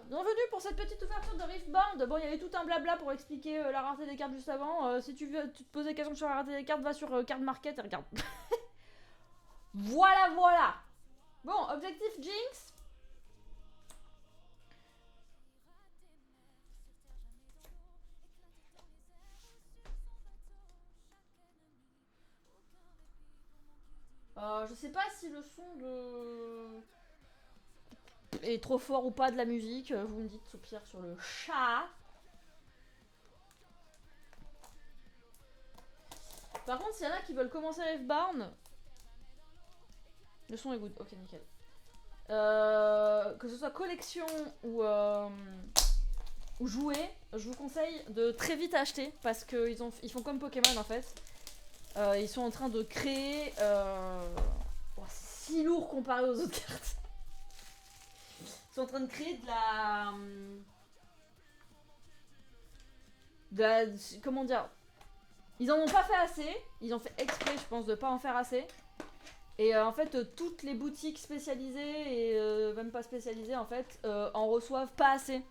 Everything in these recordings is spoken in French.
Bienvenue pour cette petite ouverture de Riftbound. Bon, il y avait tout un blabla pour expliquer la rareté des cartes juste avant. Si tu veux te poser des questions sur la rareté des cartes, va sur Card Market et regarde. Voilà, voilà. Bon, objectif Jinx. Je sais pas si le son de... est trop fort ou pas de la musique. Vous me dites au pire sur le chat. Par contre, s'il y en a qui veulent commencer Riftbound... Le son est good, ok nickel. Que ce soit collection ou jouer, je vous conseille de très vite acheter parce qu'ils ils font comme Pokémon en fait. Ils sont en train de créer... Oh, c'est si lourd comparé aux autres cartes. Ils sont en train de créer comment dire, ils en ont pas fait assez. Ils ont fait exprès, je pense, de pas en faire assez. Et en fait, toutes les boutiques spécialisées et même pas spécialisées en fait en reçoivent pas assez.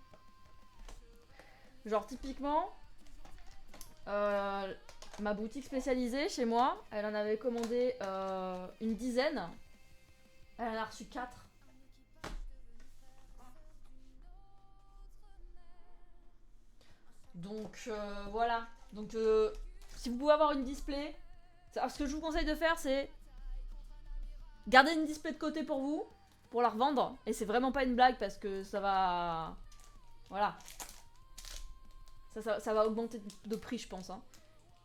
Genre typiquement, ma boutique spécialisée chez moi, elle en avait commandé une dizaine. Elle en a reçu 4. Donc voilà. Donc si vous pouvez avoir une display, alors, ce que je vous conseille de faire c'est garder une display de côté pour vous, pour la revendre. Et c'est vraiment pas une blague parce que ça va... Voilà. Ça va augmenter de prix je pense. Hein.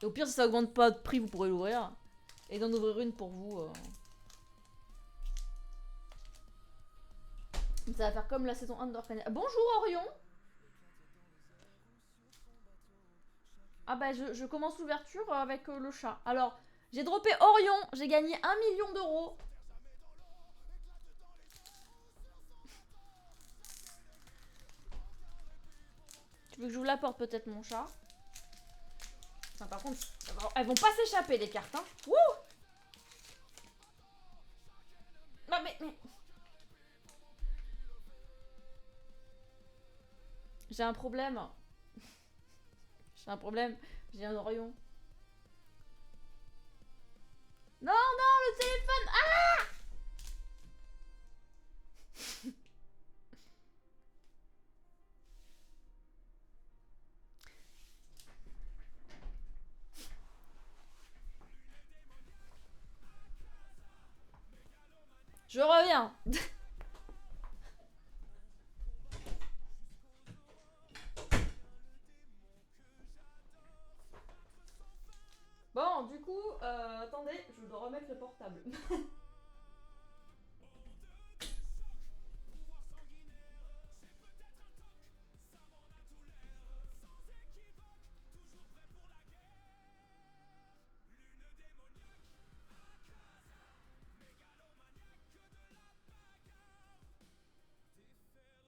Et au pire si ça augmente pas de prix vous pourrez l'ouvrir. Et d'en ouvrir une pour vous. Ça va faire comme la saison 1 de Dorcania. Bonjour Orion. Ah bah je commence l'ouverture avec le chat. Alors, j'ai droppé Orion, j'ai gagné 1 million d'euros. Tu veux que j'ouvre la porte peut-être mon chat? Enfin, par contre, elles vont pas s'échapper les cartes hein. Wouh. Non mais... J'ai un problème. J'ai un problème. J'ai un Orion. Non, non, le téléphone. Ah. Je reviens. Bon, du coup, attendez, je dois remettre le portable.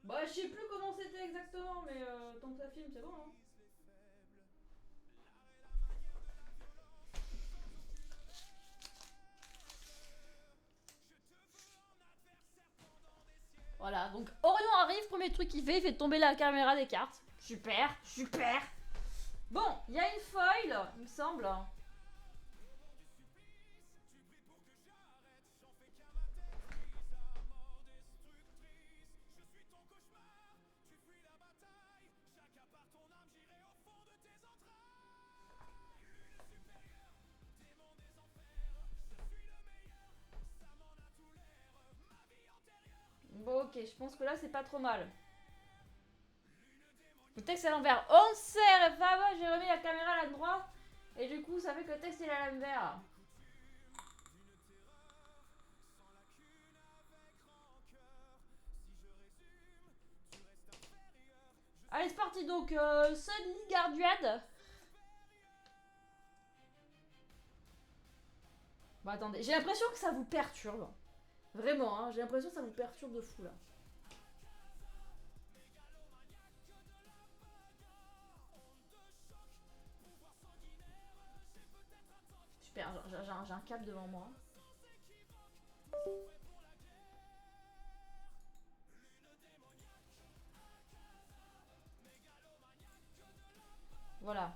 Bah, je sais plus comment c'était exactement, mais tant que ça filme, c'est bon, hein. Voilà, donc Orion arrive, premier truc qu'il fait tomber la caméra des cartes. Super, super. Bon, il y a une foil, il me semble. Bon, ok, je pense que là, c'est pas trop mal. Le texte est à l'envers. On sert, Fab, j'ai remis la caméra à l'endroit. Et du coup, ça fait que le texte est à l'envers. Allez, c'est parti. Donc, Sunny Guardian. Bon, attendez, j'ai l'impression que ça vous perturbe. Vraiment, hein, j'ai l'impression que ça vous perturbe de fou, là. Super, j'ai un câble devant moi. Voilà.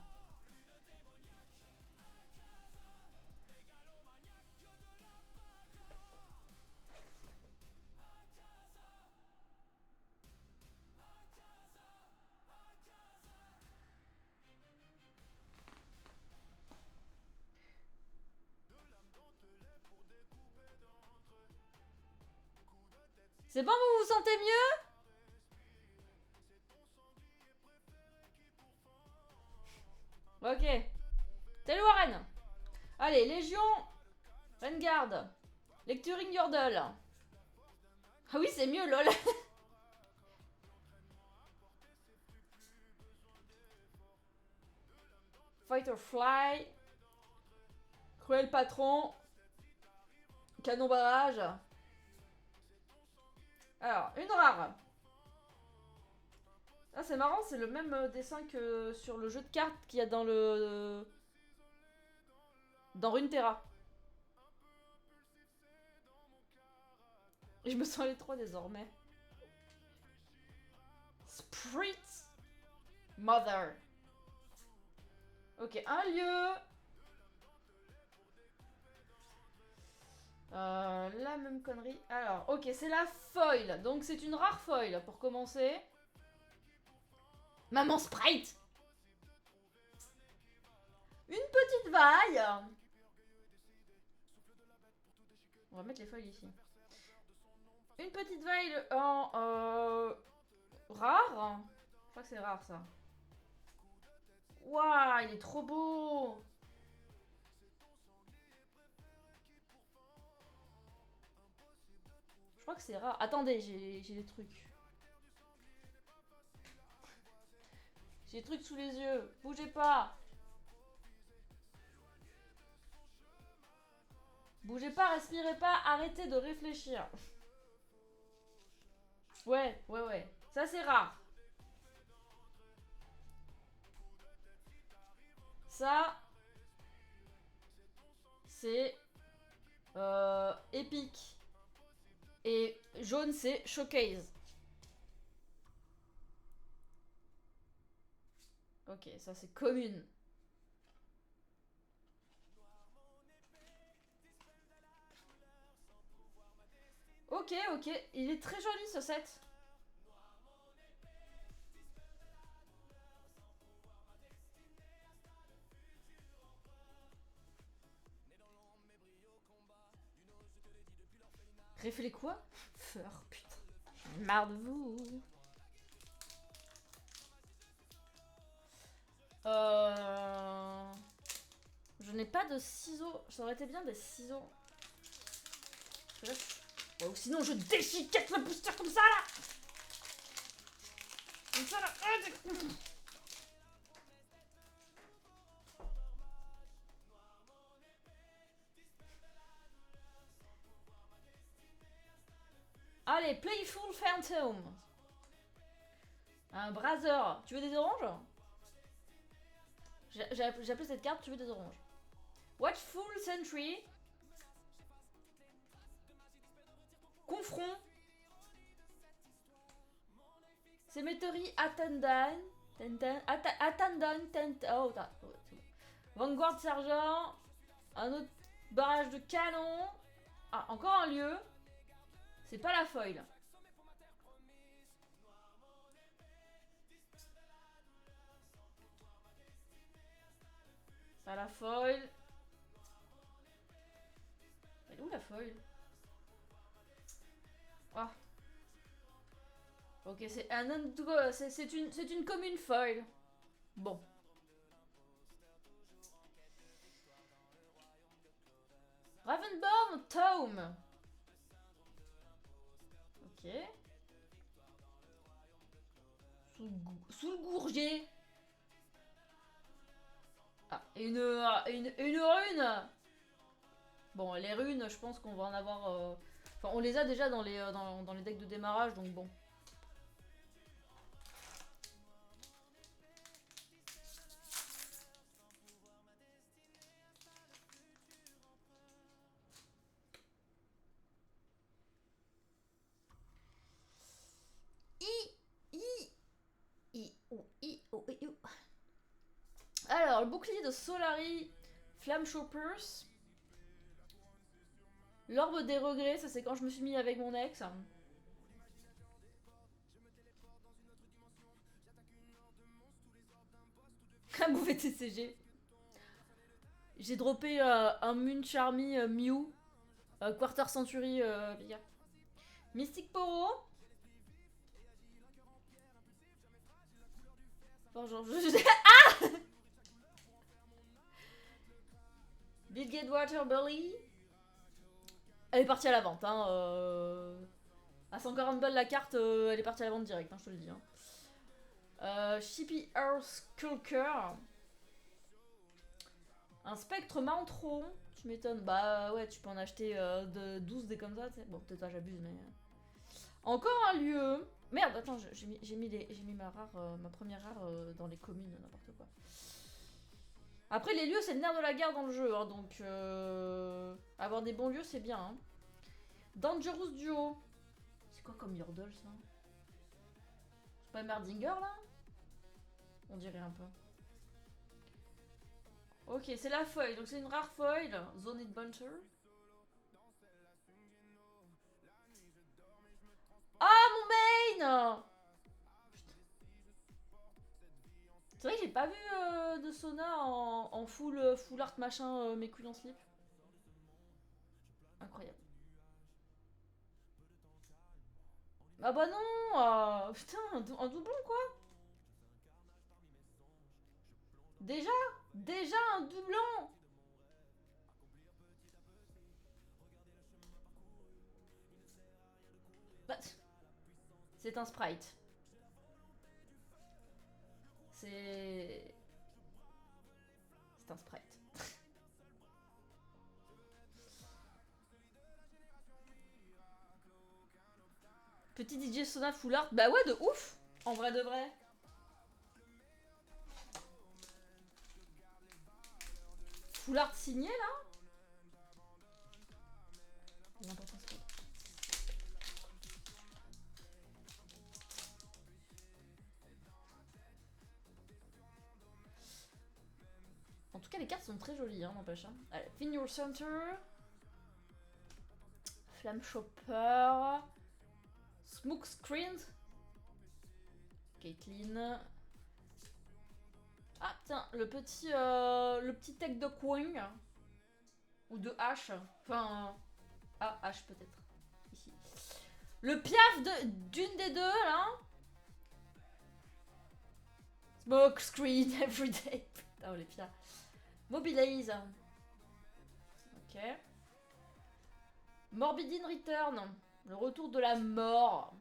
C'est bon, vous vous sentez mieux? Ok. Tel Warren. Allez, Légion. Vanguard. Lecturing Yordle. Ah oui, c'est mieux, lol. Fight or Fly. Cruel Patron. Canon barrage. Alors, une rare. Ah, c'est marrant, c'est le même dessin que sur le jeu de cartes qu'il y a dans le... dans Runeterra. Et je me sens les trois désormais. Spirit Mother. Ok, un lieu. La même connerie. Alors, ok, c'est la foil. Donc c'est une rare foil pour commencer. Maman Sprite. Une petite vaille. On va mettre les foils ici. Une petite vaille en rare. Je crois que c'est rare ça. Waouh, il est trop beau. Je crois que c'est rare. Attendez, j'ai des trucs. J'ai des trucs sous les yeux. Bougez pas. Bougez pas, respirez pas, arrêtez de réfléchir. Ouais. Ça c'est rare. Ça, c'est épique. Et jaune, c'est showcase. Ok, ça c'est commune. Ok, il est très joli ce set. Réfléchis quoi? Feur, putain. Marre de vous. Je n'ai pas de ciseaux. Ça aurait été bien des ciseaux. Ou sinon je déchiquette le booster comme ça là. Comme ça là. Allez, Playful Phantom. Un Brazer. Tu veux des oranges? J'ai appelé cette carte, tu veux des oranges. Watchful Sentry. Confront. Cemetery Attendant. Attendant. Oh, Vanguard Sergent. Un autre barrage de canon. Ah, encore un lieu. C'est pas la foil. Pas la foil. Elle est où la foil? Ah. Ok, c'est un c'est une commune foil. Bon. Ravenborn Tome. Ok. Sous le gourget. Ah, et une rune. Bon, les runes, je pense qu'on va en avoir... Enfin, on les a déjà dans les decks de démarrage, donc bon. Alors le bouclier de Solari, Flamme Choppers. L'orbe des regrets, ça c'est quand je me suis mis avec mon ex. Un mauvais TCG. J'ai droppé un Moon Charmy Mew. Quarter Century Vega. Mystic Poro. Enfin, genre, Ah Big Water Belly. Elle est partie à la vente, hein. À 140 balles la carte, elle est partie à la vente direct, hein, je te le dis. Hein. Shippy Earth Skulker. Un spectre Mantron. Tu m'étonnes. Bah ouais, tu peux en acheter 12 des comme ça. T'sais. Bon, peut-être pas, j'abuse, mais. Encore un lieu. Merde, attends, j'ai mis ma première rare dans les communes, n'importe quoi. Après, les lieux, c'est le nerf de la guerre dans le jeu, hein, donc avoir des bons lieux, c'est bien. Hein. Dangerous Duo. C'est quoi comme Yordle, ça? C'est pas Merdinger, là? On dirait un peu. Ok, c'est la foil, donc c'est une rare foil. Zoned Bunter. Ah, mon main! C'est vrai que j'ai pas vu de Sona en full art machin, mes couilles en slip. Incroyable. Ah bah non putain, un doublon quoi. Déjà un doublon. Bah, c'est un sprite. C'est un sprite. Petit DJ Sona full art, bah ouais de ouf. En vrai de vrai. Full art signé là. En tout cas, les cartes sont très jolies, hein, n'empêche. Hein. Allez, Fin Your Center. Flamme Chopper. Smoke Screen. Caitlyn. Ah, tiens, le petit tech de Queen. Ou de H. Enfin. Ah, H peut-être. Ici. Le piaf d'une des deux, là. Smoke Screen Everyday. Putain, oh, les piafs. Mobilize. Ok. Morbid in Return. Le retour de la mort.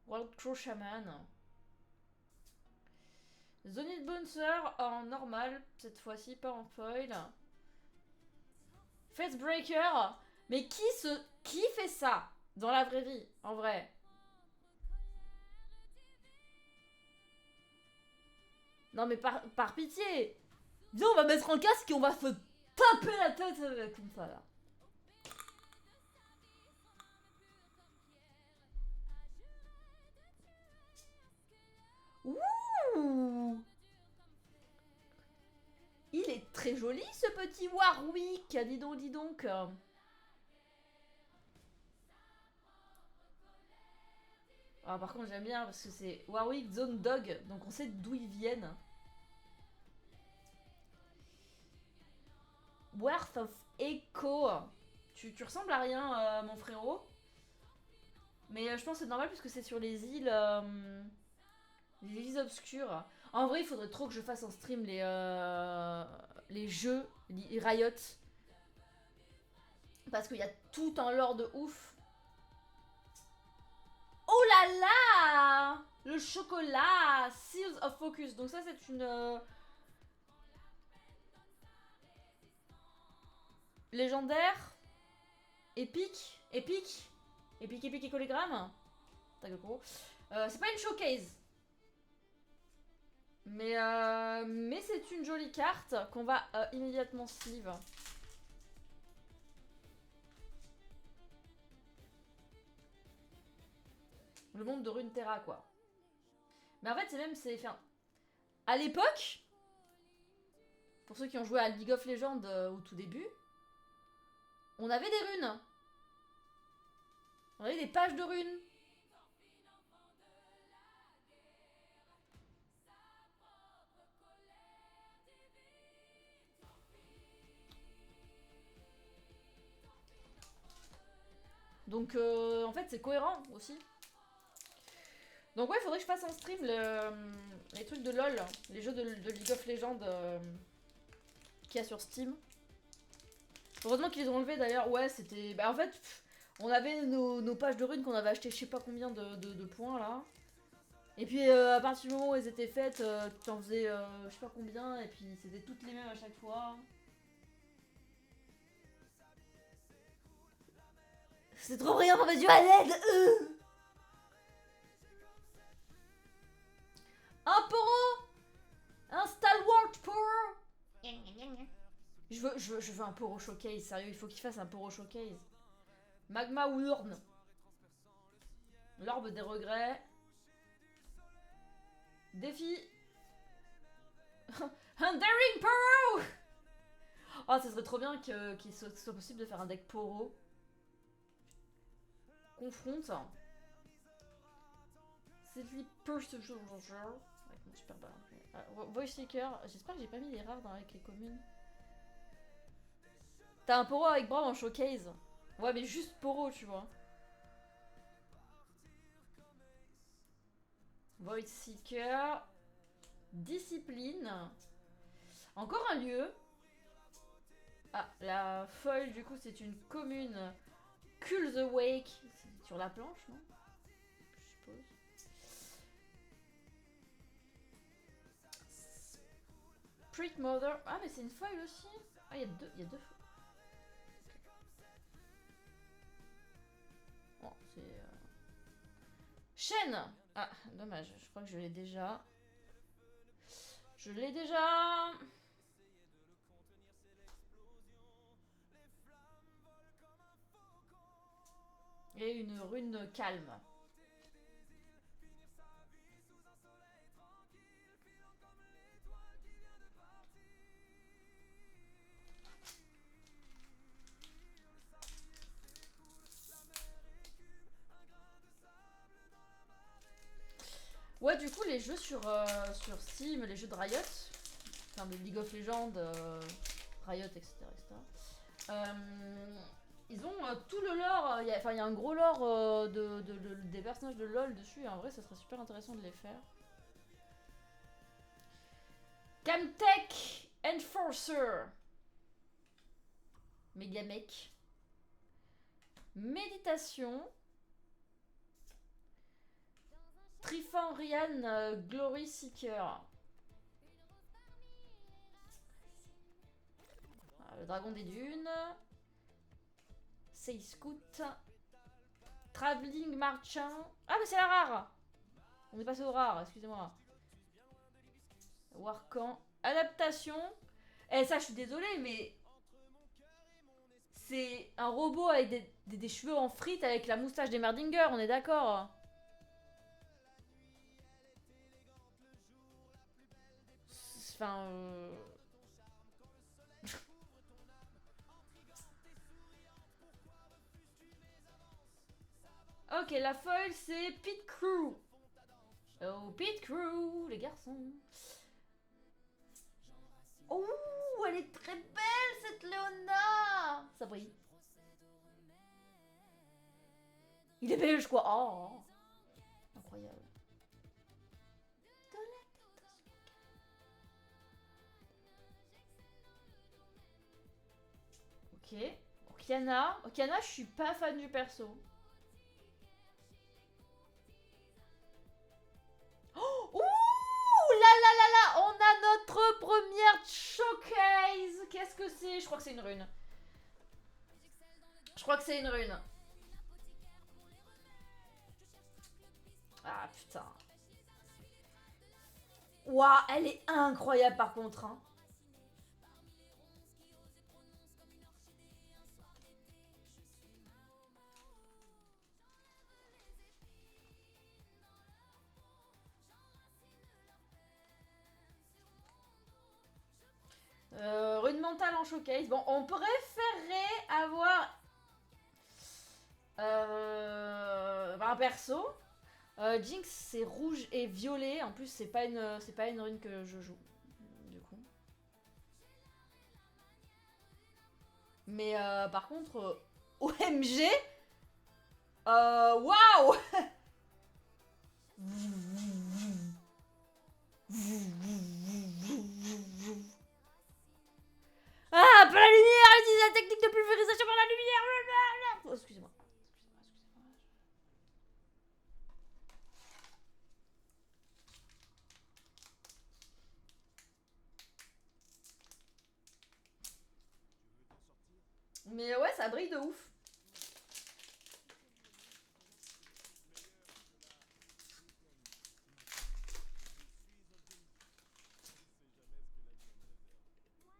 Wild Crow Shaman. Zonid Bouncer en normal, cette fois-ci, pas en foil. Facebreaker. Mais qui fait ça dans la vraie vie, en vrai? Non mais par pitié. Viens, on va mettre un casque et on va se taper la tête comme ça là. Ouh. Il est très joli ce petit Warwick, dis donc, dis donc. Ah, par contre j'aime bien parce que c'est Warwick Zone Dog, donc on sait d'où ils viennent. Worth of Echo. Tu ressembles à rien, mon frérot. Mais je pense que c'est normal puisque c'est sur les îles obscures. En vrai, il faudrait trop que je fasse en stream les jeux, les Riot. Parce qu'il y a tout un lore de ouf. Oh là là! Le chocolat! Seals of Focus. Donc ça, c'est une... légendaire. Épique. Épique. Épique et collégramme. C'est pas une showcase. Mais c'est une jolie carte qu'on va immédiatement sleeve. Le monde de Runeterra, quoi. Mais en fait, c'est même... À l'époque, pour ceux qui ont joué à League of Legends au tout début, on avait des runes. On avait des pages de runes. Donc en fait c'est cohérent aussi. Donc ouais, faudrait que je fasse en stream les trucs de LoL, les jeux de League of Legends qu'il y a sur Steam. Heureusement qu'ils les ont enlevés d'ailleurs. Ouais, c'était... Bah en fait, on avait nos pages de runes qu'on avait acheté je sais pas combien de points là. Et puis à partir du moment où elles étaient faites, tu en faisais je sais pas combien, et puis c'était toutes les mêmes à chaque fois. C'est trop rien pour mes yeux à l'aide. Un poro. Un stalwart poro. Je veux un poro showcase, sérieux, il faut qu'il fasse un poro showcase. Magma Wurn. L'orbe des regrets. Défi. Un daring poro. Oh, ça serait trop bien qu'il soit possible de faire un deck poro. Confronte. Sidley Perseverance. Avec mon super ballon. Voice Seeker. J'espère que j'ai pas mis les rares avec les communes. T'as un poro avec Braum en showcase. Ouais, mais juste poro, tu vois. Void Seeker. Discipline. Encore un lieu. Ah, la folle, du coup, c'est une commune. Cul the Wake. C'est sur la planche, non? Je suppose. Street Mother. Ah, mais c'est une foile aussi. Ah, il y a deux foils. Bon, c'est... Chaîne. Ah, dommage. Je crois que je l'ai déjà. Je l'ai déjà. Et une rune calme. Ouais, du coup, les jeux sur Steam, les jeux de Riot, enfin de League of Legends, Riot, etc. Ils ont tout le lore, il y a un gros lore des personnages de LoL dessus, et en vrai, ça serait super intéressant de les faire. Camtech Enforcer. Megamech. Méditation. Trifan Glory Seeker. Le dragon des dunes. Sei Scout. Traveling Marchand. Ah, mais c'est la rare. On est passé au rare, excusez-moi. Warcan. Adaptation. Eh, ça, je suis désolée, mais... C'est un robot avec des cheveux en frites avec la moustache des Merdinger, on est d'accord? Enfin... Ok, la foil, c'est Pit Crew. Oh, Pit Crew, les garçons. Oh, elle est très belle, cette Léona. Ça brille. Il est belge, quoi. Oh, incroyable. Ok. Okiana. Okiana, je suis pas fan du perso. Oh, ouh là là là là, on a notre première showcase. Qu'est-ce que c'est? Je crois que c'est une rune. Je crois que c'est une rune. Ah putain. Waouh, elle est incroyable par contre. Hein. showcase. Bon, on préférerait avoir un perso. Jinx, c'est rouge et violet. En plus, c'est pas une rune que je joue. Du coup. Mais par contre, OMG, waouh. Ah, pas la lumière, utilise la technique de pulvérisation par la lumière. Oh, excusez-moi. Mais ouais, ça brille de ouf.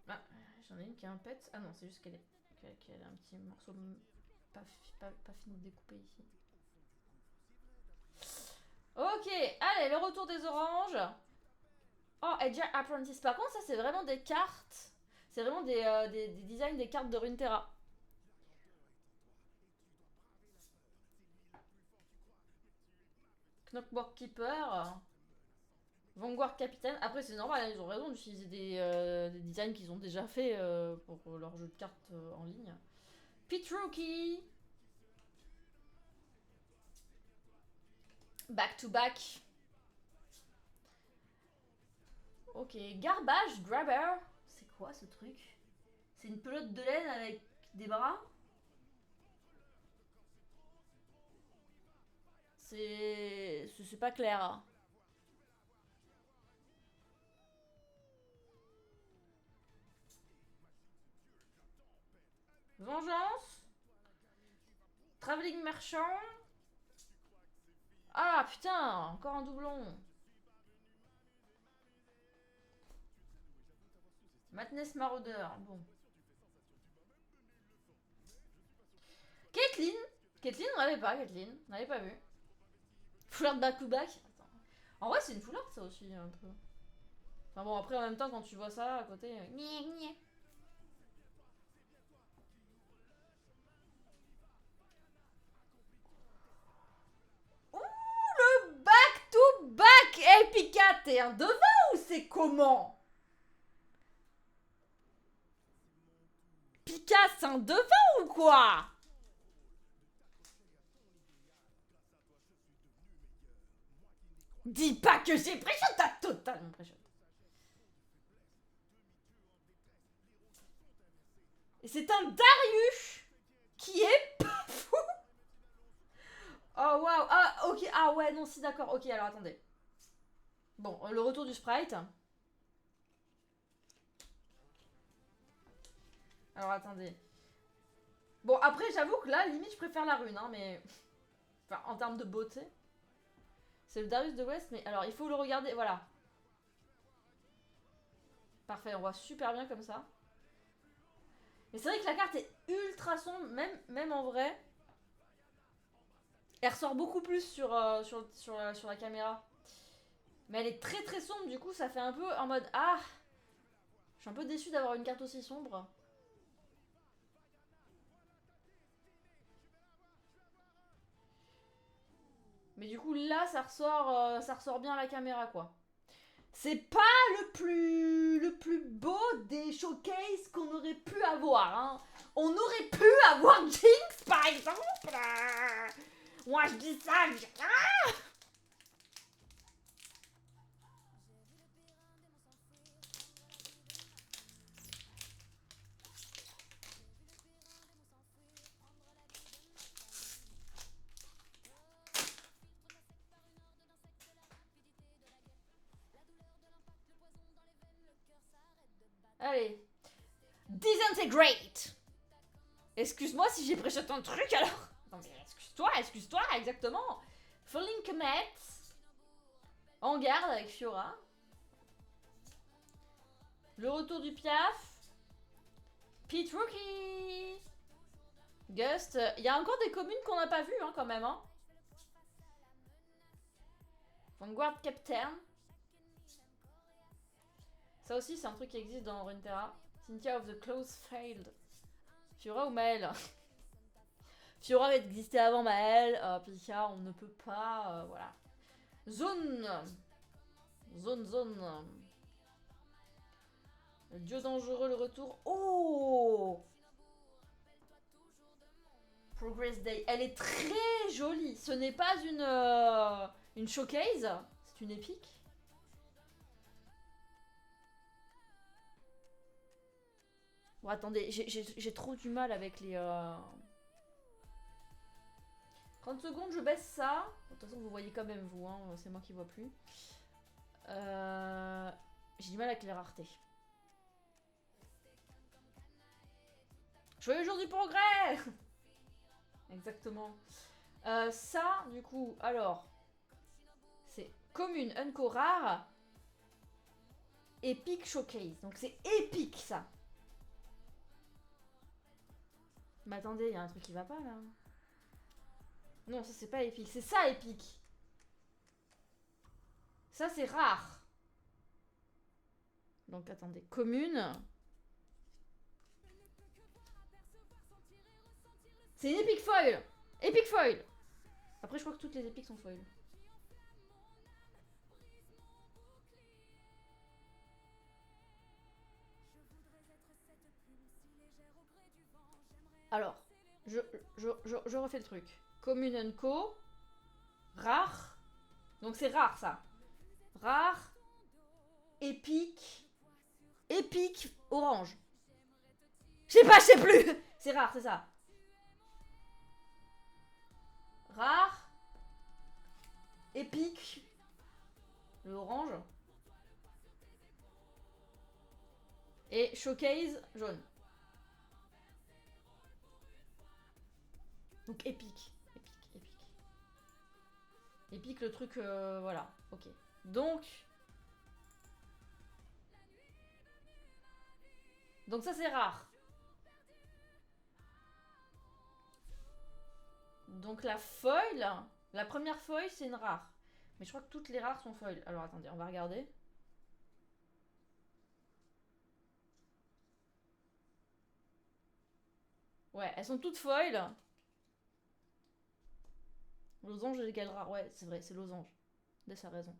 Ah, j'en ai une qui a un pet. Ah non, c'est juste qu'elle a un petit morceau pas fini de découper ici. Ok, allez, le retour des oranges. Oh, Edge Apprentice. Par contre, ça, c'est vraiment des cartes. C'est vraiment des designs des cartes de Runeterra. Knockboard Keeper. Vanguard Capitaine. Après, c'est normal, hein, ils ont raison d'utiliser des designs qu'ils ont déjà fait pour leur jeu de cartes en ligne. Pit Rookie. Back to back. Ok, Garbage Grabber. C'est quoi ce truc? C'est une pelote de laine avec des bras? C'est pas clair. Vengeance. Traveling Merchant. Ah putain, encore un doublon. Madness Marauder, bon. Caitlyn. Caitlyn, on l'avait pas, Caitlyn. On l'avait pas vu. Foulard back to back. Attends. En vrai, c'est une foularde, ça aussi, un peu. Enfin bon, après, en même temps, quand tu vois ça à côté. Ouh, le back to back. Eh, Pika, t'es un devin ou c'est comment? Pika, c'est un devin ou quoi? Dis pas que j'ai pré-shot, t'as totalement pré-shot. Et c'est un Darius qui est pas fou. Oh waouh, ah ok, ah ouais, non, si d'accord, ok, alors attendez. Bon, le retour du sprite. Alors attendez. Bon, après, j'avoue que là, limite, je préfère la rune, hein, mais. Enfin, en termes de beauté. C'est le Darius de West, mais alors, il faut le regarder, voilà. Parfait, on voit super bien comme ça. Mais c'est vrai que la carte est ultra sombre, même en vrai. Elle ressort beaucoup plus sur la caméra. Mais elle est très très sombre, du coup, ça fait un peu en mode ah. Je suis un peu déçue d'avoir une carte aussi sombre. Mais du coup, là, ça ressort bien à la caméra, quoi. C'est pas le plus beau des showcases qu'on aurait pu avoir. Hein. On aurait pu avoir Jinx, par exemple. Moi, je dis ça, je dis rien. Allez. Disintegrate. Excuse-moi si j'ai prêché ton truc alors. Non mais excuse-toi, exactement. Falling Comet. En garde avec Fiora. Le retour du Piaf. Pit Rookie. Gust. Il y a encore des communes qu'on n'a pas vues hein, quand même. Hein. Vanguard Captain. Ça aussi c'est un truc qui existe dans Runeterra. Cynthia of the Close failed. Fiora ou Maël? Fiora existait avant Maël. Pika, on ne peut pas. Voilà. Zone. Zone. Le dieu dangereux, le retour. Oh! Progress Day. Elle est très jolie. Ce n'est pas une showcase. C'est une épique. Bon, attendez. J'ai trop du mal avec les... 30 secondes, je baisse ça. De toute façon, vous voyez quand même, vous. Hein. C'est moi qui vois plus. J'ai du mal avec les raretés. Joyeux jour du progrès. Exactement. Ça, du coup, alors... C'est commune, unco rare. Epic Showcase. Donc c'est épique, ça. Mais attendez, il y a un truc qui va pas, là. Non, ça, c'est pas épique. C'est ça, épique. Ça, c'est rare. Donc, attendez. Commune... C'est une Epic Foil. Epic Foil. Après, je crois que toutes les épiques sont foil. Alors, je refais le truc. Commune Co. Rare. Donc c'est rare, ça. Rare. Épique. Épique. Orange. Je sais plus. C'est rare, c'est ça. Rare. Épique. Le orange. Et showcase jaune. Donc épique. Épique le truc, voilà. Ok. Donc ça c'est rare. Donc la foil, la première foil c'est une rare. Mais je crois que toutes les rares sont foil. Alors attendez, on va regarder. Ouais, elles sont toutes foil. Losange égale rare. Ouais, c'est vrai, c'est losange. Dès sa raison.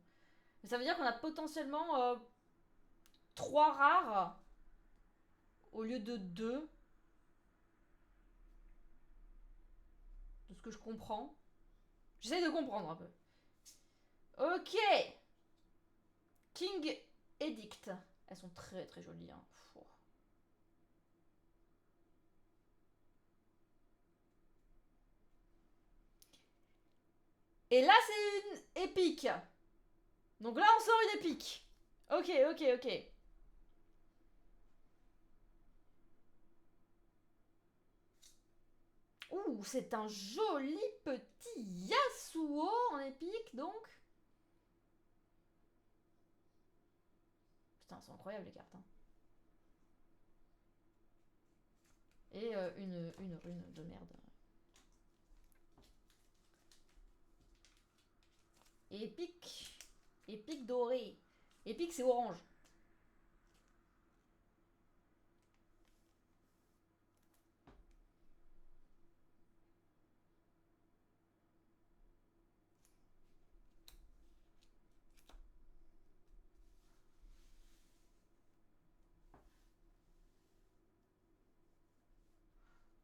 Mais ça veut dire qu'on a potentiellement 3 rares au lieu de 2. De ce que je comprends. J'essaie de comprendre un peu. Ok. King Edict. Elles sont très très jolies. Hein. Et là, c'est une épique. Donc là, on sort une épique. Ok. Ouh, c'est un joli petit Yasuo en épique, donc. Putain, c'est incroyable les cartes. Hein. Et une rune de merde. Épique. Épique doré. Épique, c'est orange.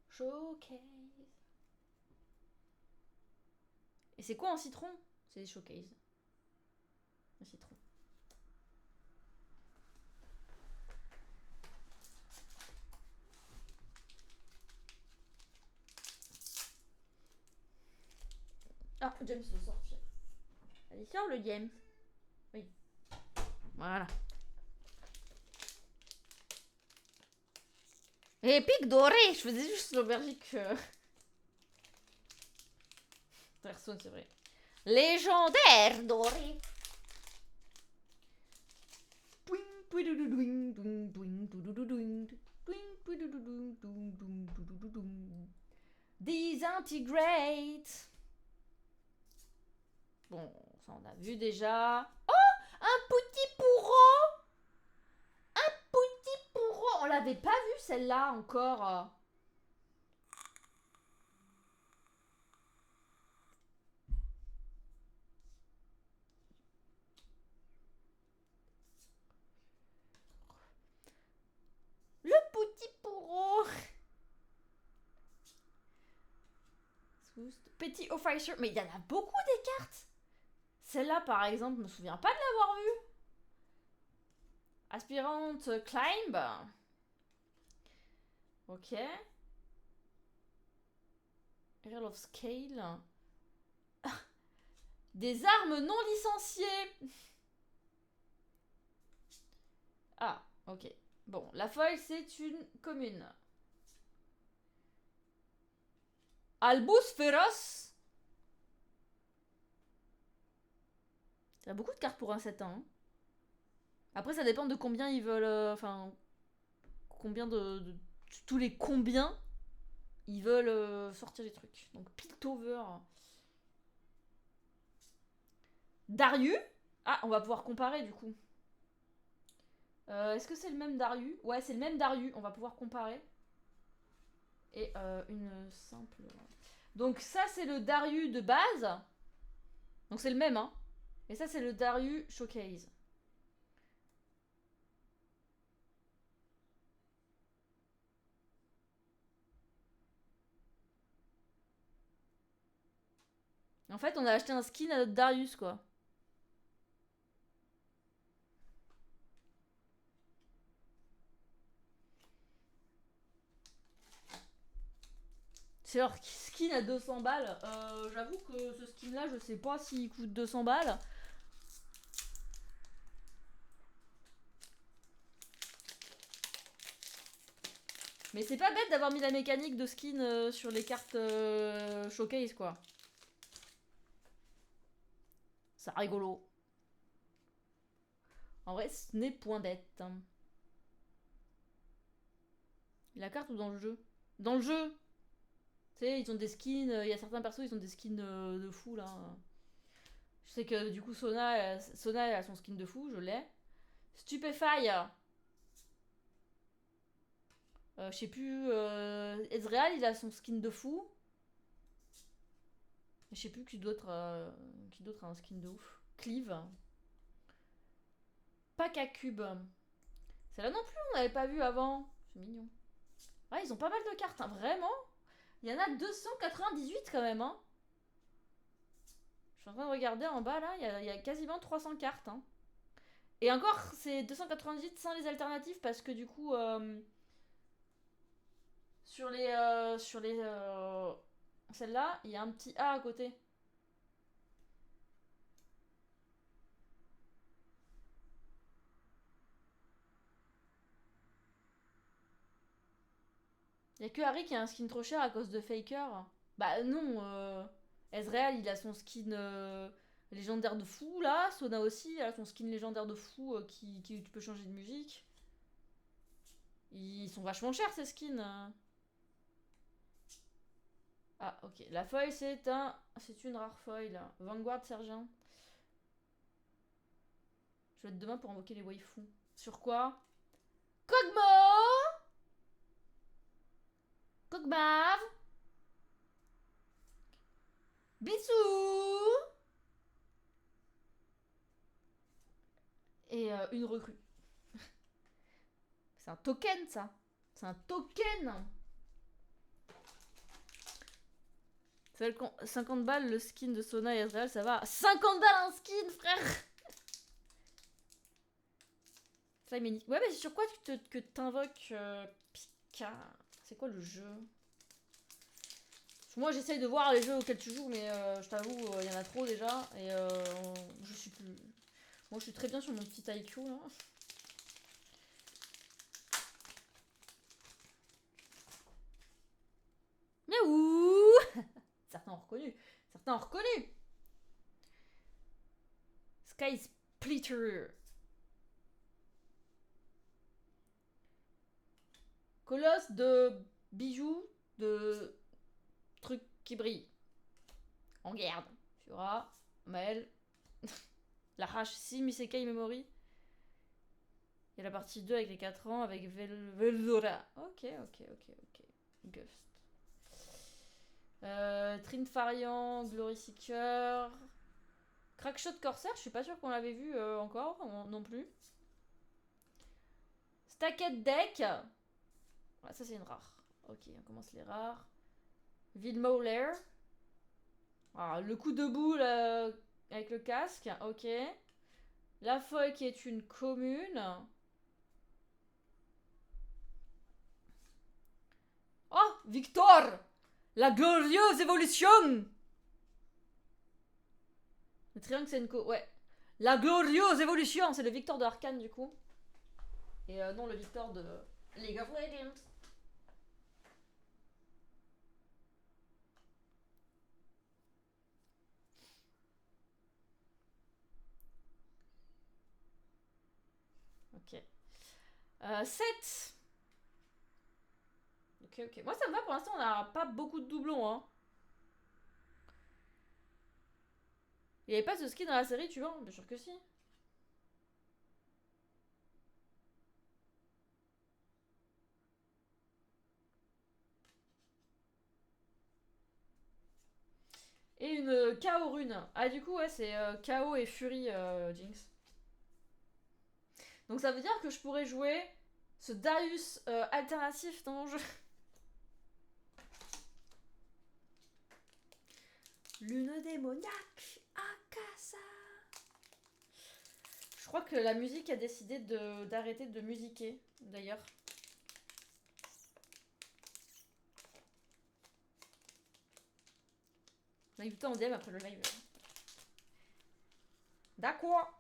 Showcase. Et c'est quoi un citron? C'est des showcase. Un citron. Ah, James veut sortir. Allez, sors le James. Oui. Voilà. Épique doré. Je faisais juste l'aubergique. Personne, c'est vrai. Légendaire doré. Disintegrate. Bon, ça on a vu déjà. Oh, un petit pourreau. Un petit pourreau. On l'a l'avais pas vue celle-là encore. Le petit pourreau. Petit officer. Mais il y en a beaucoup des cartes. Celle-là, par exemple, je me souviens pas de l'avoir vue. Aspirante climb. Ok. Earl of Scale. Des armes non licenciées. Ah, ok. Bon, la foile, c'est une commune. Albus féroce. Il y a beaucoup de cartes pour un 7 ans. Hein. Après, ça dépend de combien ils veulent... Enfin... combien de... Tous les combien ils veulent sortir les trucs. Donc, Piltover. Darius. Ah, on va pouvoir comparer, du coup. Est-ce que c'est le même Darius? Ouais, c'est le même Darius. On va pouvoir comparer. Et une simple... Donc ça, c'est le Darius de base. Donc c'est le même, hein. Et ça, c'est le Darius Showcase. En fait, on a acheté un skin à notre Darius, quoi. C'est leur skin à 200 balles. J'avoue que ce skin-là, je sais pas s'il coûte 200 balles. Mais c'est pas bête d'avoir mis la mécanique de skin sur les cartes showcase, quoi. C'est rigolo. En vrai, ce n'est point bête. La carte ou dans le jeu? Dans le jeu. Tu sais, ils ont des skins. Il y a certains persos, ils ont des skins de fou, là. Je sais que du coup, Sona elle a son skin de fou, je l'ai. Stupefy. Je sais plus. Ezreal, il a son skin de fou. Je sais plus qui d'autre a un skin de ouf. Cleave. Pack à cube. Celle-là non plus, on n'avait pas vu avant. C'est mignon. Ouais, ils ont pas mal de cartes, hein. Vraiment. Il y en a 298 quand même. Hein. Je suis en train de regarder en bas là, il y a quasiment 300 cartes. Hein. Et encore, c'est 298 sans les alternatives parce que du coup, sur les celle-là, il y a un petit A à côté. Il y a que Harry qui a un skin trop cher à cause de Faker. Bah non, Ezreal il a son skin légendaire de fou là, Sona aussi, elle a son skin légendaire de fou qui tu peux changer de musique. Ils sont vachement chers ces skins. Ah ok, la foil c'est une rare foil. Vanguard Sergent. Je vais être demain pour invoquer les waifus. Sur quoi? Kog'Maw. Kog'Maw. Bisous. Et une recrue. C'est un token ça. C'est un token. 50 balles le skin de Sona et Ezreal, ça va. 50 balles un skin, frère. Ouais, mais sur quoi que t'invoques Pika? C'est quoi le jeu? Moi, j'essaye de voir les jeux auxquels tu joues, mais je t'avoue, il y en a trop déjà. Et je suis plus... Moi, je suis très bien sur mon petit IQ, là. Miaou. Certains ont reconnu. Certains ont reconnu. Sky Splitter. Colosse de bijoux, de trucs qui brillent. On garde. Fura, Maël. La hache 6 Misekai Memory. Et la partie 2 avec les 4 ans avec Veldora. Ok. Gust. Trinfarian, Glory Seeker. Crackshot Corsair, je suis pas sûre qu'on l'avait vu encore non plus. Stacked Deck. Ah, ça c'est une rare. Ok, on commence les rares. Vilmauler. Ah, le coup debout là, avec le casque. Ok. La folle qui est une commune. Oh, Victor! La glorieuse évolution! Le triangle c'est une ouais. La glorieuse évolution, c'est le Victor de Arcane du coup. Et non le Victor de League of Legends. Ok. 7. Ok. Moi ça me va pour l'instant, on n'a pas beaucoup de doublons. Hein. Il n'y avait pas ce ski dans la série, tu vois? Bien sûr que si. Et une KO rune. Ah du coup ouais c'est KO et Fury Jinx. Donc ça veut dire que je pourrais jouer ce Darius alternatif dans mon jeu. Lune démoniaque, Akasa. Je crois que la musique a décidé d'arrêter de musiquer, d'ailleurs. On a eu le temps en DM après le live. D'accord.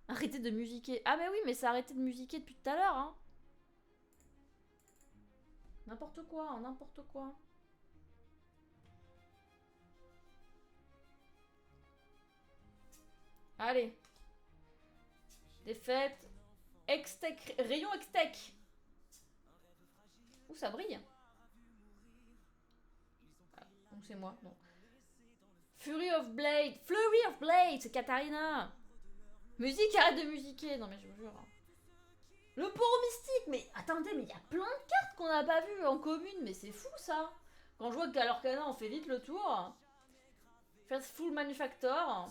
Arrêtez de musiquer. Ah bah oui, mais ça a arrêté de musiquer depuis tout à l'heure, hein. N'importe quoi, n'importe quoi. Allez. Défaite. Extec. Rayon Extec. Ouh, ça brille. Ah, donc c'est moi, non. Fury of Blade. Flurry of Blade, c'est Katarina. Musique, arrête de musiquer. Non mais je vous jure. Le poro mystique, mais attendez, mais il y a plein de cartes qu'on n'a pas vues en commune, mais c'est fou ça. Quand je vois que Galorcana on fait vite le tour. First Full Manufactor.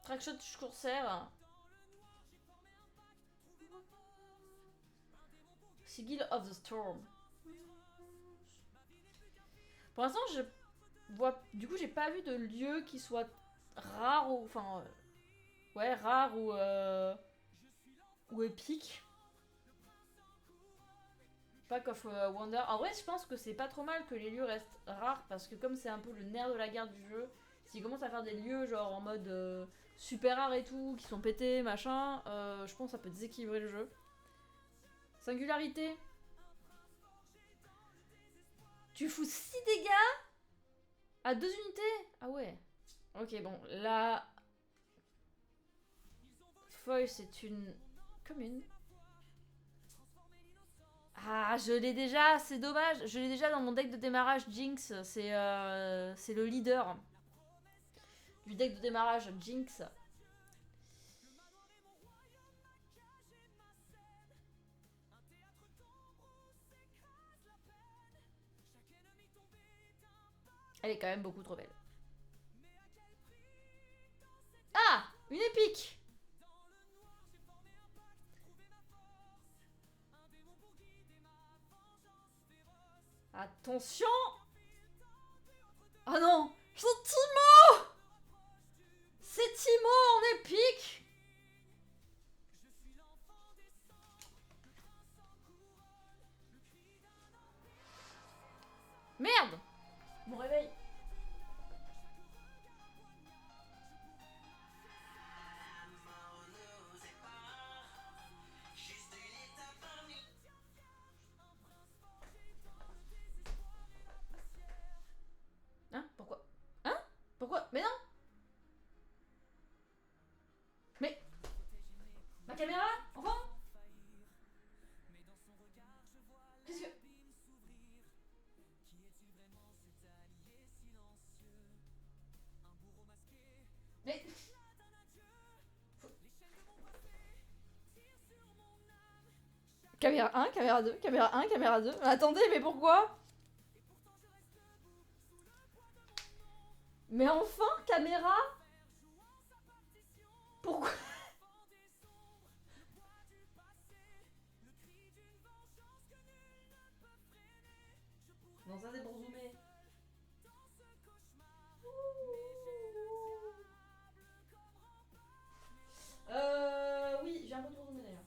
Trackshot Corsair. Sigil of the Storm. Pour l'instant, je vois. Du coup, j'ai pas vu de lieu qui soit rare ou. Enfin. Ouais, rare ou épique. Pack of Wonder. En vrai, je pense que c'est pas trop mal que les lieux restent rares parce que, comme c'est un peu le nerf de la guerre du jeu, s'ils commencent à faire des lieux genre en mode super rares et tout, qui sont pétés, machin, je pense que ça peut déséquilibrer le jeu. Singularité. Tu fous 6 dégâts à 2 unités. Ah ouais. Ok, bon, la feuille, c'est une commune. Ah, je l'ai déjà, c'est dommage. Je l'ai déjà dans mon deck de démarrage Jinx. C'est le leader du deck de démarrage Jinx. Elle est quand même beaucoup trop belle. Ah, une épique. Attention. Oh non, c'est Timo. C'est Timo en épique. Merde. Mon réveil. caméra 1, caméra 2, caméra 1, caméra 2. Attendez, mais pourquoi? Mais enfin, caméra? Pourquoi? Non, ça c'est pour zoomer. Oui, j'ai un peu trop zoomé d'ailleurs.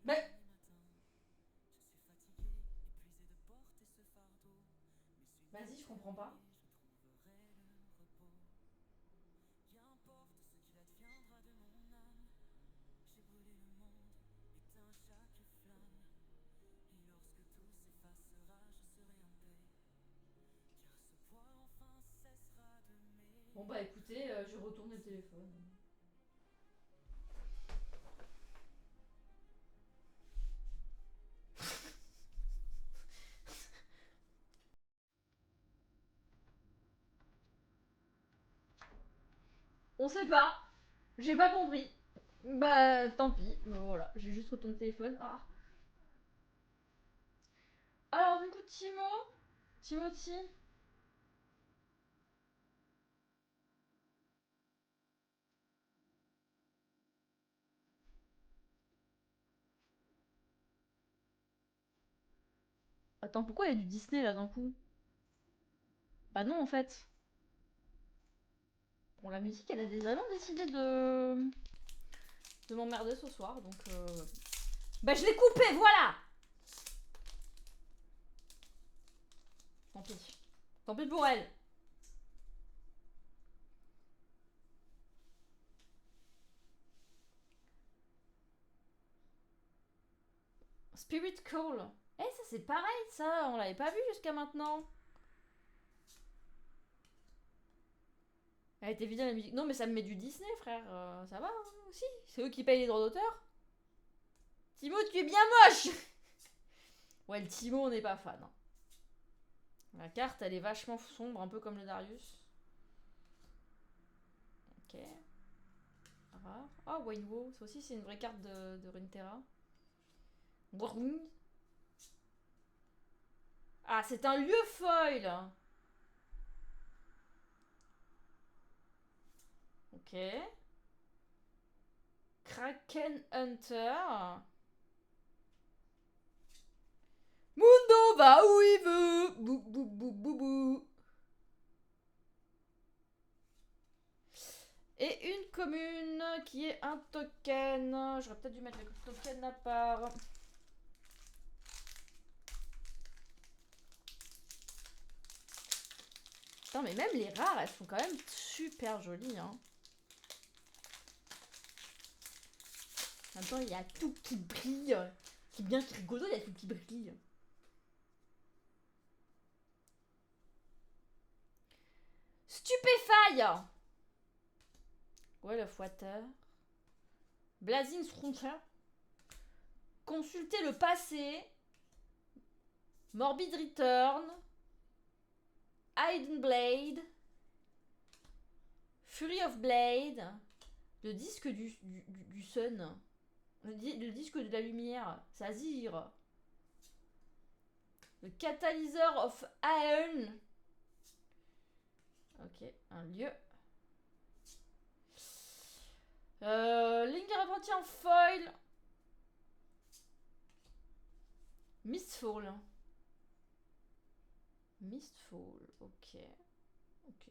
Mais... Vas-y, je comprends pas. Bon bah écoutez, je retourne le téléphone. On sait pas. J'ai pas compris. Bah tant pis. Voilà, j'ai juste retourné le téléphone. Ah. Alors du coup, Timothy. Attends, pourquoi il y a du Disney là d'un coup? Bah non en fait. Bon, la musique, elle a vraiment décidé de m'emmerder ce soir, donc bah je l'ai coupé, voilà. Tant pis. Tant pis pour elle. Spirit Call. Eh, ça c'est pareil, ça, on l'avait pas vu jusqu'à maintenant. Elle était vidée la musique. Non, mais ça me met du Disney, frère. Ça va, hein, aussi. C'est eux qui payent les droits d'auteur. Timo, tu es bien moche. Ouais, le Timo, on n'est pas fan. Hein. La carte, elle est vachement sombre, un peu comme le Darius. Ok. Rare. Ah, Wainwo, ça aussi, c'est une vraie carte de Runeterra. Brrrr. Ah, c'est un lieu foil. Ok. Kraken Hunter. Mundo va où il veut. Bou bou bou bou bou. Et une commune qui est un token. J'aurais peut-être dû mettre le token à part. Putain, mais même les rares, elles sont quand même super jolies. Hein. En même temps, il y a tout qui brille. C'est bien rigolo, il y a tout qui brille. Stupéfaille. Ouais, le Water. Blazing Frontier. Consulter le passé. Morbid Return. Hidden Blade. Fury of Blade. Le disque du Sun. Le disque de la lumière. Sazir. Le Catalyzer of Aeon. Ok, un lieu. Linger apprenti en foil. Mistfall. Mistfall, ok. Ok.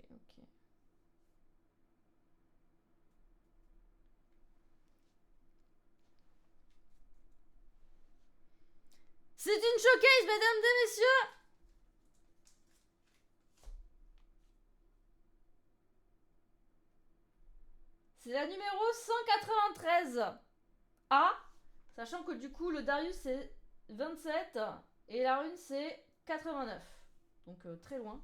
C'est une showcase, mesdames et messieurs. C'est la numéro 193. A. Sachant que du coup, le Darius c'est 27 et la rune c'est 89. Donc très loin.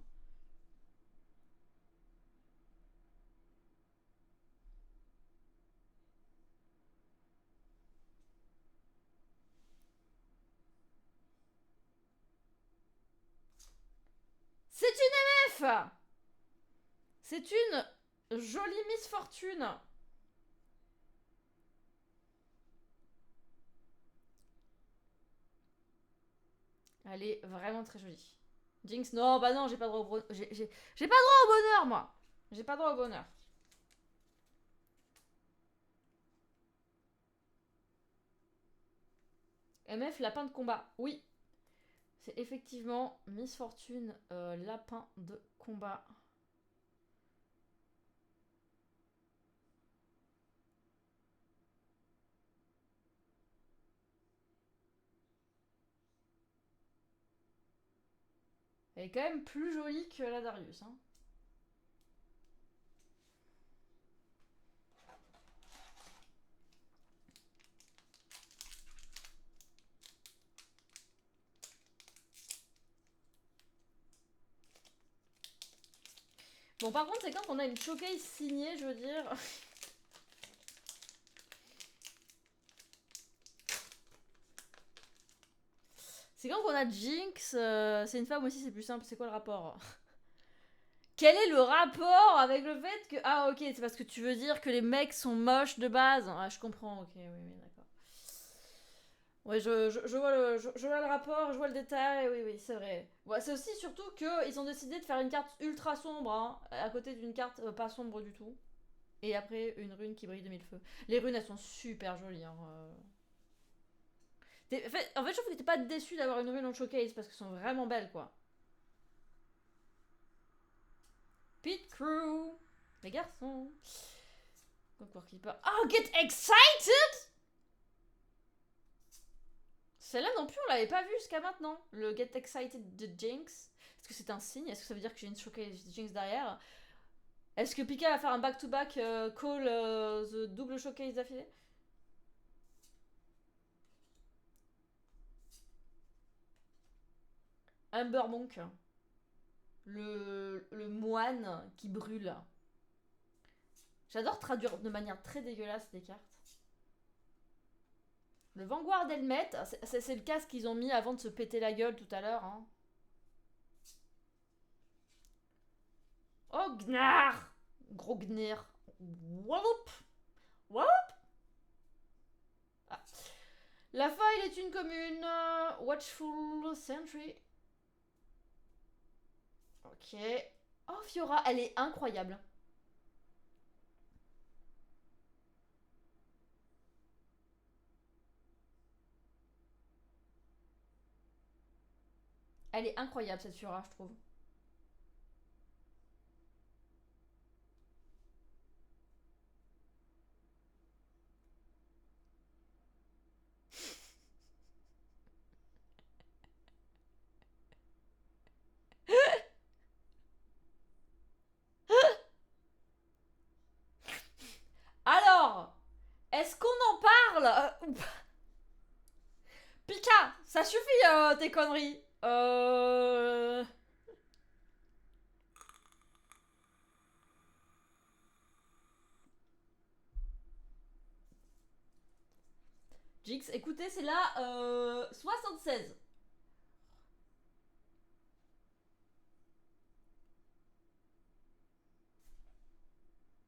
MF, c'est une jolie Miss Fortune. Elle est vraiment très jolie. Jinx, non, bah non, j'ai pas droit au bonheur. J'ai pas droit au bonheur, moi. J'ai pas droit au bonheur. MF, lapin de combat. Oui. C'est effectivement Miss Fortune, lapin de combat. Elle est quand même plus jolie que la Darius. Hein. Bon, par contre, c'est quand on a une showcase signée, je veux dire. C'est quand on a Jinx, c'est une femme aussi, c'est plus simple. C'est quoi le rapport? Quel est le rapport avec le fait que... Ah, ok, c'est parce que tu veux dire que les mecs sont moches de base. Ah, je comprends, ok, oui, d'accord. Ouais, je vois le rapport, je vois le détail, oui, c'est vrai. Ouais, c'est aussi surtout qu'ils ont décidé de faire une carte ultra sombre, hein, à côté d'une carte pas sombre du tout. Et après, une rune qui brille de mille feux. Les runes, elles sont super jolies. Hein. En fait, je trouve que t'es pas déçu d'avoir une rune en showcase parce qu'elles sont vraiment belles, quoi. Pit Crew, les garçons. Concours Keeper. Oh, get excited! Celle-là non plus, on l'avait pas vue jusqu'à maintenant. Le Get Excited de Jinx. Est-ce que c'est un signe? Est-ce que ça veut dire que j'ai une showcase Jinx derrière? Est-ce que Pika va faire un back-to-back call the double showcase d'affilée? Amber Monk. Le moine qui brûle. J'adore traduire de manière très dégueulasse des cartes. Le Vanguard Helmet, c'est le casque qu'ils ont mis avant de se péter la gueule tout à l'heure. Hein. Oh, Gnar! Gros Gnir. Wallop! Wallop! Ah. La faille est une commune. Watchful Sentry. Ok. Oh, Fiora, elle est incroyable. Elle est incroyable, cette Fiora, je trouve. Alors, est-ce qu'on en parle Pika, ça suffit tes conneries. Jix, écoutez, c'est là 76.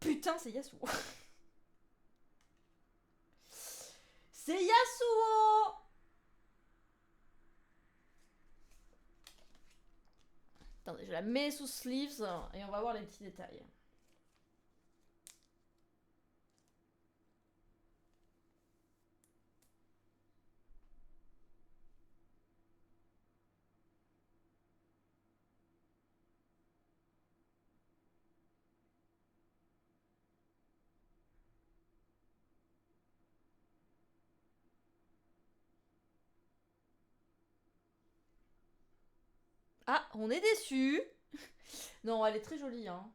Putain, c'est Yasuo. C'est Yasuo. Attendez, je la mets sous sleeves et on va voir les petits détails. Ah, on est déçus. Non, elle est très jolie, hein.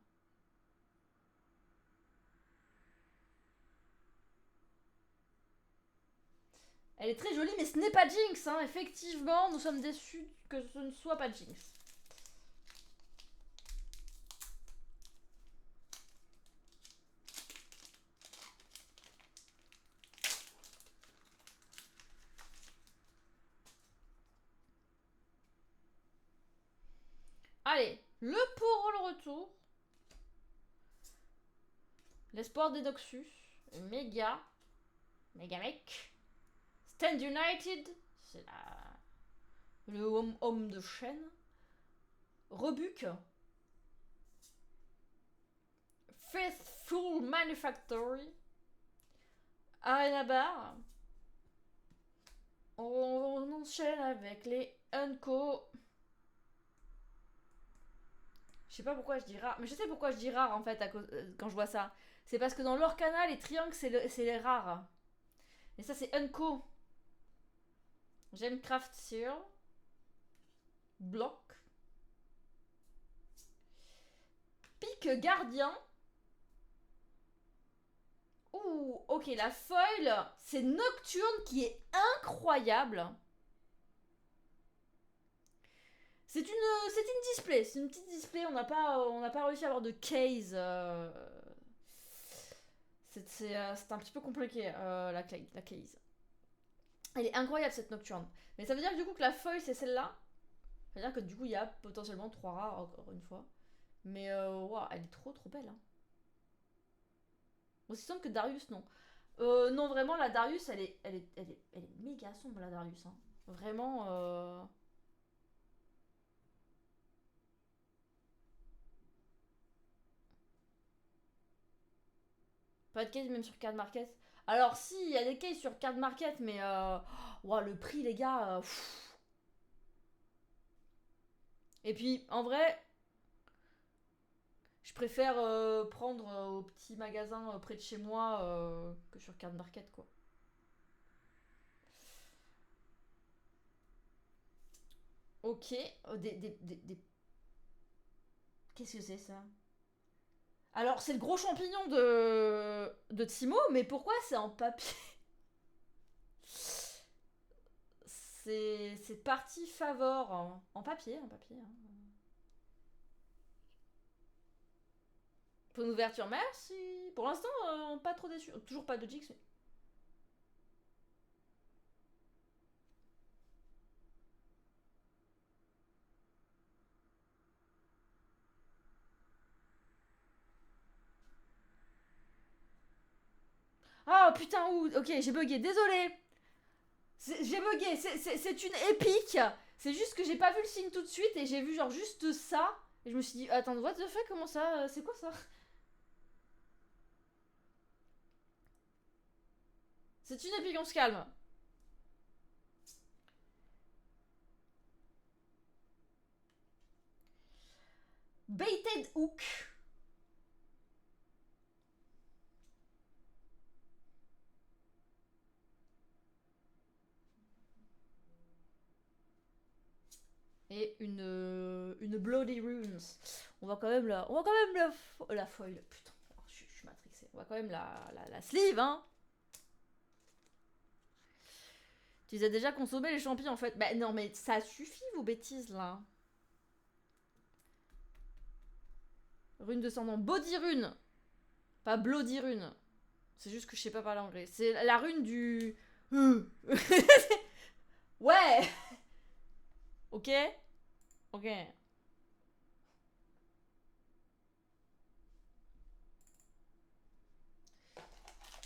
Elle est très jolie, mais ce n'est pas Jinx, hein. Effectivement, nous sommes déçus que ce ne soit pas Jinx. Allez, Le pour le retour. L'espoir des Noxus. Méga. Méga mec. Stand United. C'est le homme de chaîne. Rebuque. Faithful Manufactory. Arena Bar. On enchaîne avec les Unco. Je sais pas pourquoi je dis rare. Mais je sais pourquoi je dis rare en fait quand je vois ça. C'est parce que dans leur canal, les triangles, c'est les rares. Et ça, c'est Unco. Gemcraft Seal. Bloc. Pique Gardien. Ouh, ok, la foil, c'est Nocturne qui est incroyable. C'est une display, c'est une petite display, on n'a pas réussi à avoir de case. C'est un petit peu compliqué, la case. Elle est incroyable cette Nocturne. Mais ça veut dire que du coup que la foil c'est celle-là. Ça veut dire que du coup il y a potentiellement 3 rares encore une fois. Mais wow, elle est trop belle. Hein. Aussi simple que Darius, non. Non, vraiment, la Darius, elle est méga sombre, la Darius. Hein. Vraiment. Pas de case même sur Card Market. Alors, si, il y a des cases sur Card Market, mais. Wow, le prix, les gars. Et puis, en vrai. Je préfère prendre au petit magasin près de chez moi que sur Card Market, quoi. Ok. Qu'est-ce que c'est ça? Alors, c'est le gros champignon de Timo, mais pourquoi c'est en papier? C'est partie favor en papier, en papier. Hein. Pour une ouverture, merci. Pour l'instant, pas trop déçu. Toujours pas de Jix. Mais... Oh putain, ok, j'ai bugué, désolé. J'ai bugué, c'est une épique. C'est juste que j'ai pas vu le signe tout de suite et j'ai vu genre juste ça. Et je me suis dit, attends, what the fuck, comment ça? C'est quoi ça? C'est une épique, on se calme. Baited Hook. Et une Bloody Runes. On va quand même la foil. Putain, je suis matrixée. On va quand même la sleeve, hein. Tu les as déjà consommé les champignons en fait. Bah non mais ça suffit vos bêtises là. Rune descendant. Body rune. Pas Bloody rune. C'est juste que je sais pas parler anglais. C'est la rune du... Ouais. Ok. Ok.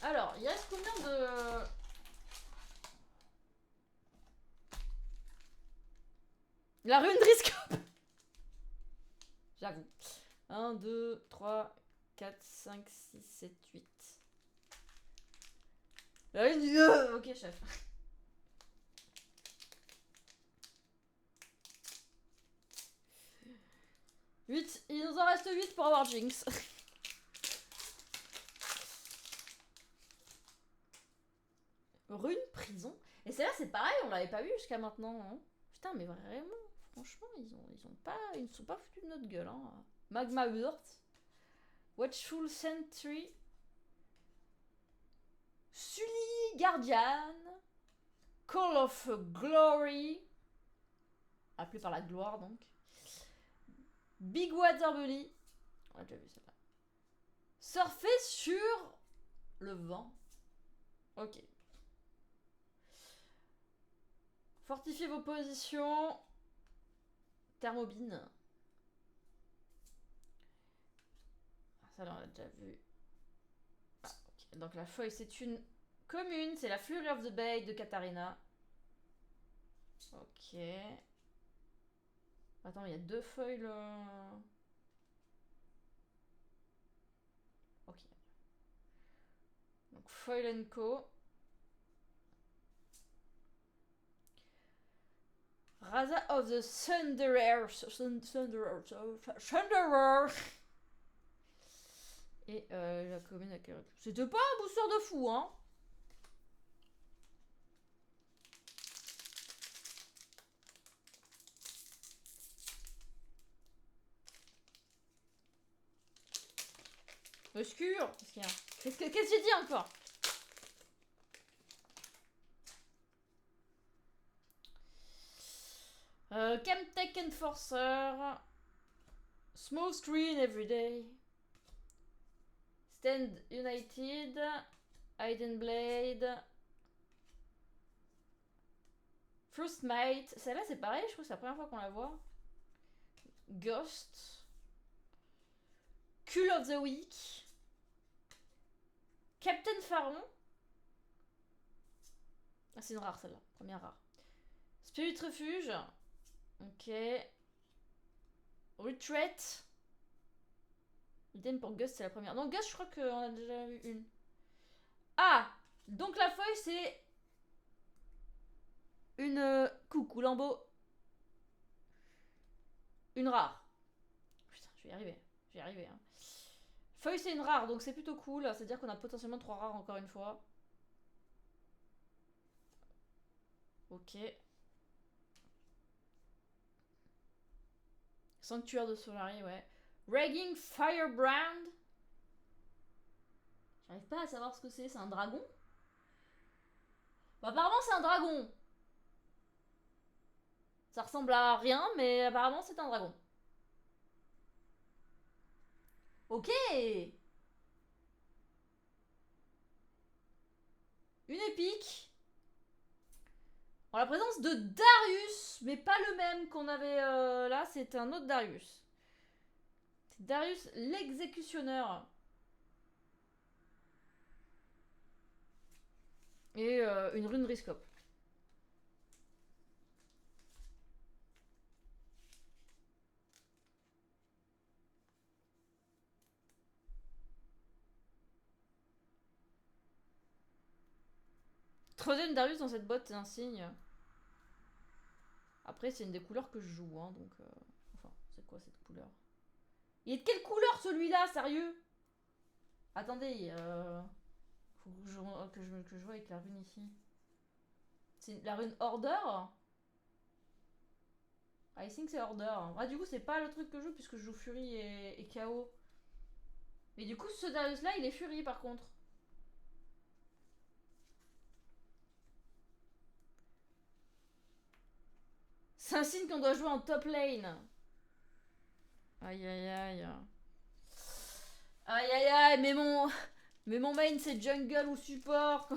Alors, il reste combien de... La rune Driscope. J'avoue. 1, 2, 3, 4, 5, 6, 7, 8. La rune du... Ok, chef. 8. Il nous en reste 8 pour avoir Jinx. Rune prison. Et celle-là, c'est pareil, on l'avait pas vu jusqu'à maintenant. Hein. Putain, mais vraiment, franchement, ils ne sont pas foutus de notre gueule. Hein. Magma Earth. Watchful Sentry. Sully Guardian. Call of Glory. Appelé par la gloire, donc. Big Water Bully. On a déjà vu celle-là. Surfer sur le vent. Ok. Fortifiez vos positions. Thermobine. Ça, là, on l'a déjà vu. Ah, ok. Donc la feuille, c'est une commune. C'est la Flurry of the Bay de Katarina. Ok. Attends, il y a 2 feuilles, là. Ok. Donc Foil Co. Raza of the Thunderer. Thunderer. Et la commune à quelle... C'était pas un booster de fou, hein. Obscur. Qu'est-ce que j'ai dit encore? Chemtech Enforcer. Small Screen Everyday. Stand United. Hidden Blade. First Mate. Celle-là, c'est pareil, je crois que c'est la première fois qu'on la voit. Ghost. Cul of the Week. Captain Pharaon. Ah, c'est une rare celle-là. Première rare. Spirit Refuge. Ok. Retreat. Idem pour Ghost, c'est la première. Non, Ghost, je crois qu'on a déjà eu une. Ah! Donc la feuille, c'est une... Coucou Lambeau. Une rare. Putain, je vais y arriver. Je vais y arriver. Hein. Feuille, c'est une rare, donc c'est plutôt cool. C'est-à-dire qu'on a potentiellement 3 rares encore une fois. Ok. Sanctuaire de Solari, ouais. Ragging Firebrand. J'arrive pas à savoir ce que c'est. C'est un dragon? Bah, apparemment, c'est un dragon. Ça ressemble à rien, mais apparemment, c'est un dragon. Ok. Une épique. En la présence de Darius, mais pas le même qu'on avait là, c'est un autre Darius. C'est Darius l'exécutionneur. Et une rune Riscope. Troisième Darius dans cette boîte, c'est un signe. Après, c'est une des couleurs que je joue, hein, donc... Enfin, c'est quoi cette couleur? Il est de quelle couleur celui-là, sérieux? Attendez, faut que je vois avec la rune ici. C'est la rune Order? I think c'est Order. Ah, du coup, c'est pas le truc que je joue puisque je joue Fury et KO. Mais du coup, ce Darius là, il est Fury par contre. C'est un signe qu'on doit jouer en top lane. Aïe aïe aïe. Aïe aïe aïe, mais mon main c'est jungle ou support.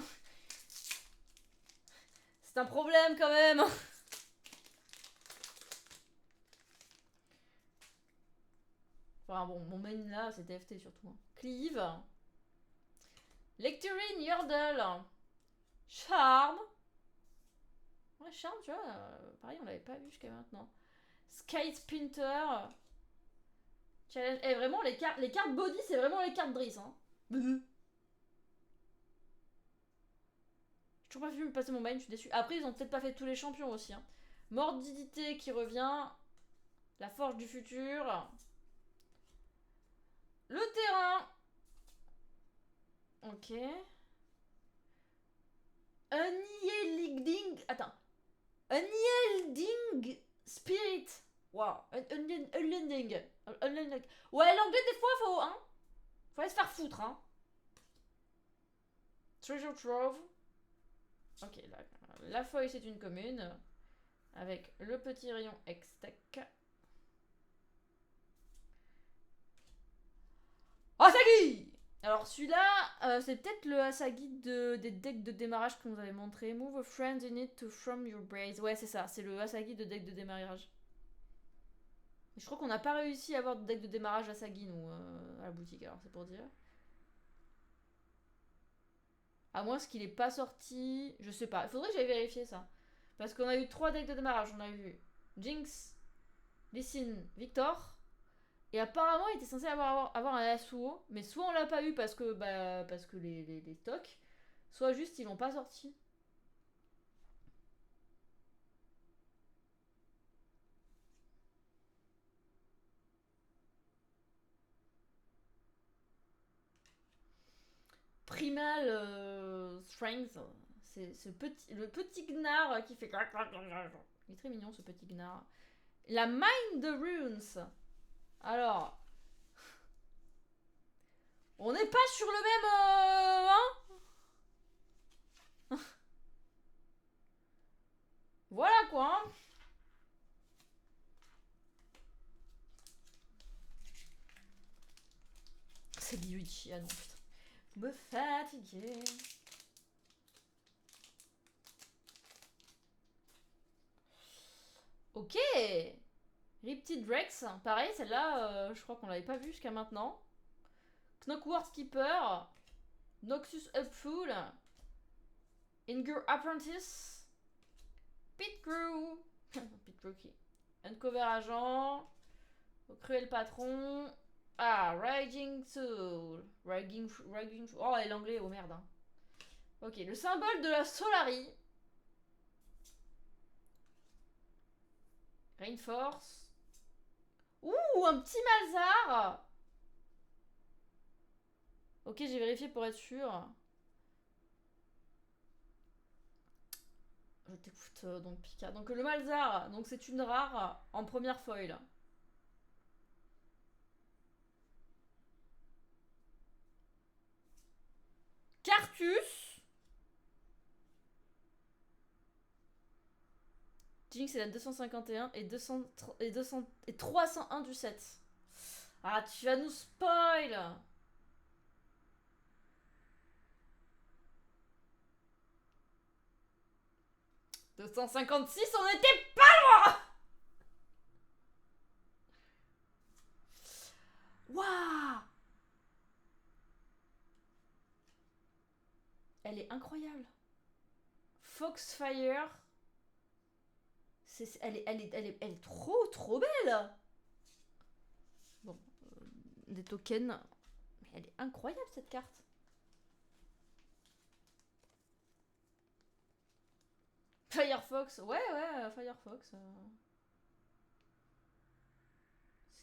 C'est un problème quand même. Enfin bon, mon main là c'est TFT surtout. Hein. Cleave. Lecturine, Yordle. Charme. Ouais, Charme, tu vois, pareil, on l'avait pas vu jusqu'à maintenant. Skate Sprinter. Challenge. Et vraiment, les cartes body, c'est vraiment les cartes Driss. Hein. J'ai toujours pas vu me passer mon main, je suis déçue. Après, ils ont peut-être pas fait tous les champions aussi. Hein. Mordidité qui revient. La forge du futur. Le terrain. Ok. Unyielding. Attends. Unyielding Spirit. Wow. Unlending. Ouais, l'anglais, des fois, faut. Hein. Faut aller se faire foutre, hein. Treasure Trove. Ok, la feuille, c'est une commune. Avec le petit rayon X-Tech. Asagi! Alors celui-là, c'est peut-être le Asagi des decks de démarrage qu'on vous avait montré. Move a friend in it to from your base. Ouais, c'est ça, c'est le Asagi de deck de démarrage. Je Je crois qu'on n'a pas réussi à avoir de deck de démarrage à Sagi, nous, à la boutique, alors c'est pour dire. À moins qu'il est pas sorti. Je sais pas. Il faudrait que j'aille vérifier ça. Parce qu'on a eu 3 decks de démarrage. On a eu Jinx, Lee Sin, Victor. Et apparemment, il était censé avoir un Yasuo. Mais soit on l'a pas eu parce que, parce que les stocks. Soit juste ils l'ont pas sorti. Primal Strength. C'est le petit gnard qui fait. Il est très mignon ce petit gnard. La Mind the Runes. Alors. On n'est pas sur le même. Hein. Voilà quoi. Hein. C'est Ryuichi. Ah non, putain. Me fatiguer. Ok. Riptide Rex. Pareil, celle-là, je crois qu'on l'avait pas vue jusqu'à maintenant. Knockworth Keeper. Noxus Upfull. Inger Apprentice. Pit Crew. Pit Crew qui. Uncover Agent. Cruel Patron. Ah, Raging Soul. Raging. Oh, et l'anglais, oh merde. Hein. Ok, le symbole de la Solari. Rainforce. Ouh, un petit Malzar. Ok, j'ai vérifié pour être sûr. Je t'écoute donc Pika. Donc le Malzar, donc c'est une rare en première foil. Cartus. Jinx est la 251 et 301 du 7. Ah, tu vas nous spoil. 256, on était pas loin. Waouh. Elle est incroyable. Foxfire. Elle est trop belle. Bon, des tokens. Mais elle est incroyable cette carte. Firefox, ouais, Firefox.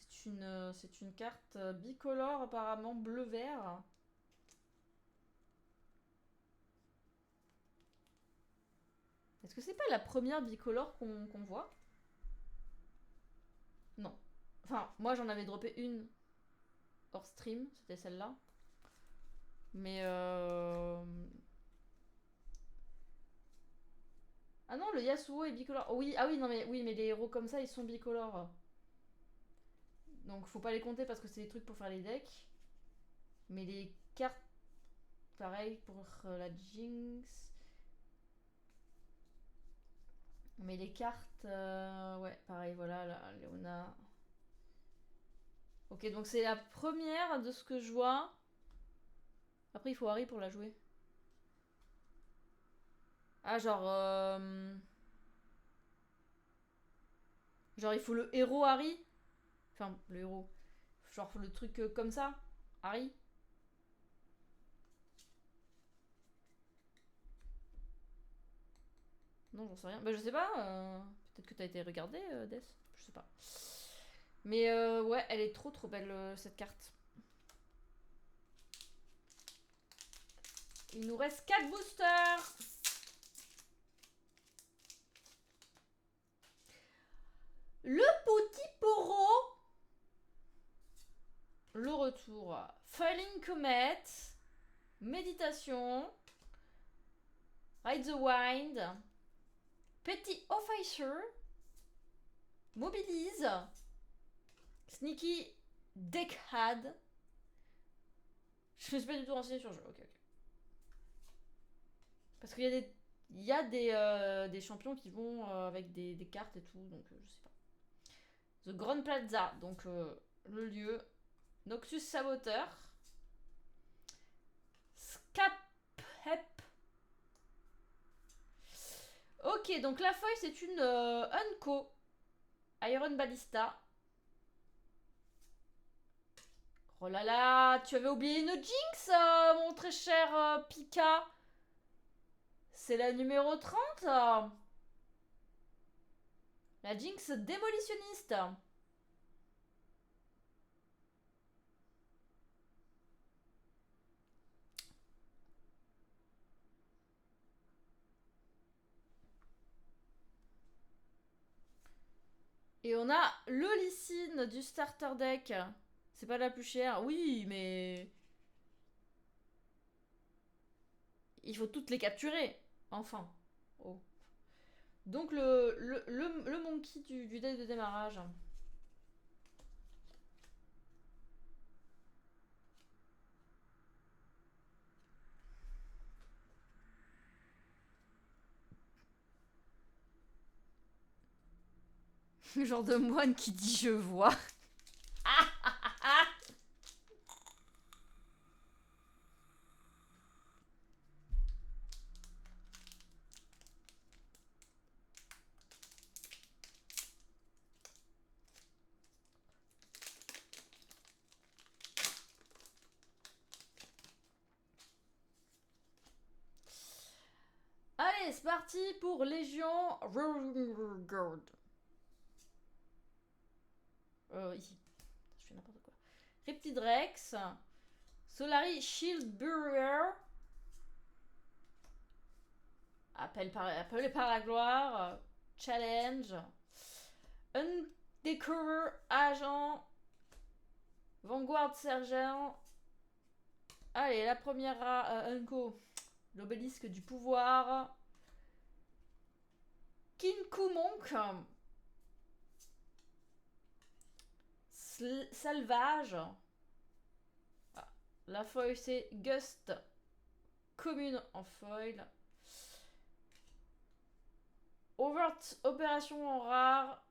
C'est une carte bicolore apparemment bleu-vert. Est-ce que c'est pas la première bicolore qu'on voit? Non. Enfin, moi j'en avais droppé une hors stream, c'était celle-là. Mais ah non, le Yasuo est bicolore. Oh, oui, ah oui, non mais oui, mais les héros comme ça, ils sont bicolores. Donc faut pas les compter parce que c'est des trucs pour faire les decks. Mais les cartes, pareil pour la Jinx. Mais les cartes, ouais, pareil, voilà, la Léona. Ok, donc c'est la première de ce que je vois. Après, il faut Harry pour la jouer. Ah, genre. Genre, il faut le héros Harry. Enfin, le héros. Genre, le truc comme ça. Harry. Non, j'en sais rien. Bah, je sais pas. Peut-être que t'as été regardé, Death. Je sais pas. Mais ouais, elle est trop belle, cette carte. Il nous reste 4 boosters. Le petit Poro. Le retour. Falling Comet. Méditation. Ride the Wind. Petit Officer. Mobilise. Sneaky Deckhad. Je me suis pas du tout renseignée sur le jeu. Ok. Parce qu'il y a des champions qui vont avec des cartes et tout, donc je sais pas. The Grand Plaza, donc le lieu. Noxus Saboteur. Scap-Hep. Ok, donc la feuille, c'est une Unco. Iron Ballista. Oh là là, tu avais oublié une Jinx, mon très cher Pika. C'est la numéro 30. La Jinx démolitionniste. Et on a le Lysine du starter deck. C'est pas la plus chère. Oui, mais... il faut toutes les capturer. Enfin. Oh. Donc le monkey du deck de démarrage. Le genre de moine qui dit je vois. Allez, c'est parti pour Légion Guard. Ici. Je fais n'importe quoi. Reptidrex. Solari Shield Burrier. Appelé par la gloire. Challenge. Undercover Agent. Vanguard Sergent. Allez, la première Unco. L'obélisque du pouvoir. Kinku Monk. Salvage. Ah, la foil c'est Gust. Commune en foil. Overt opération en rare.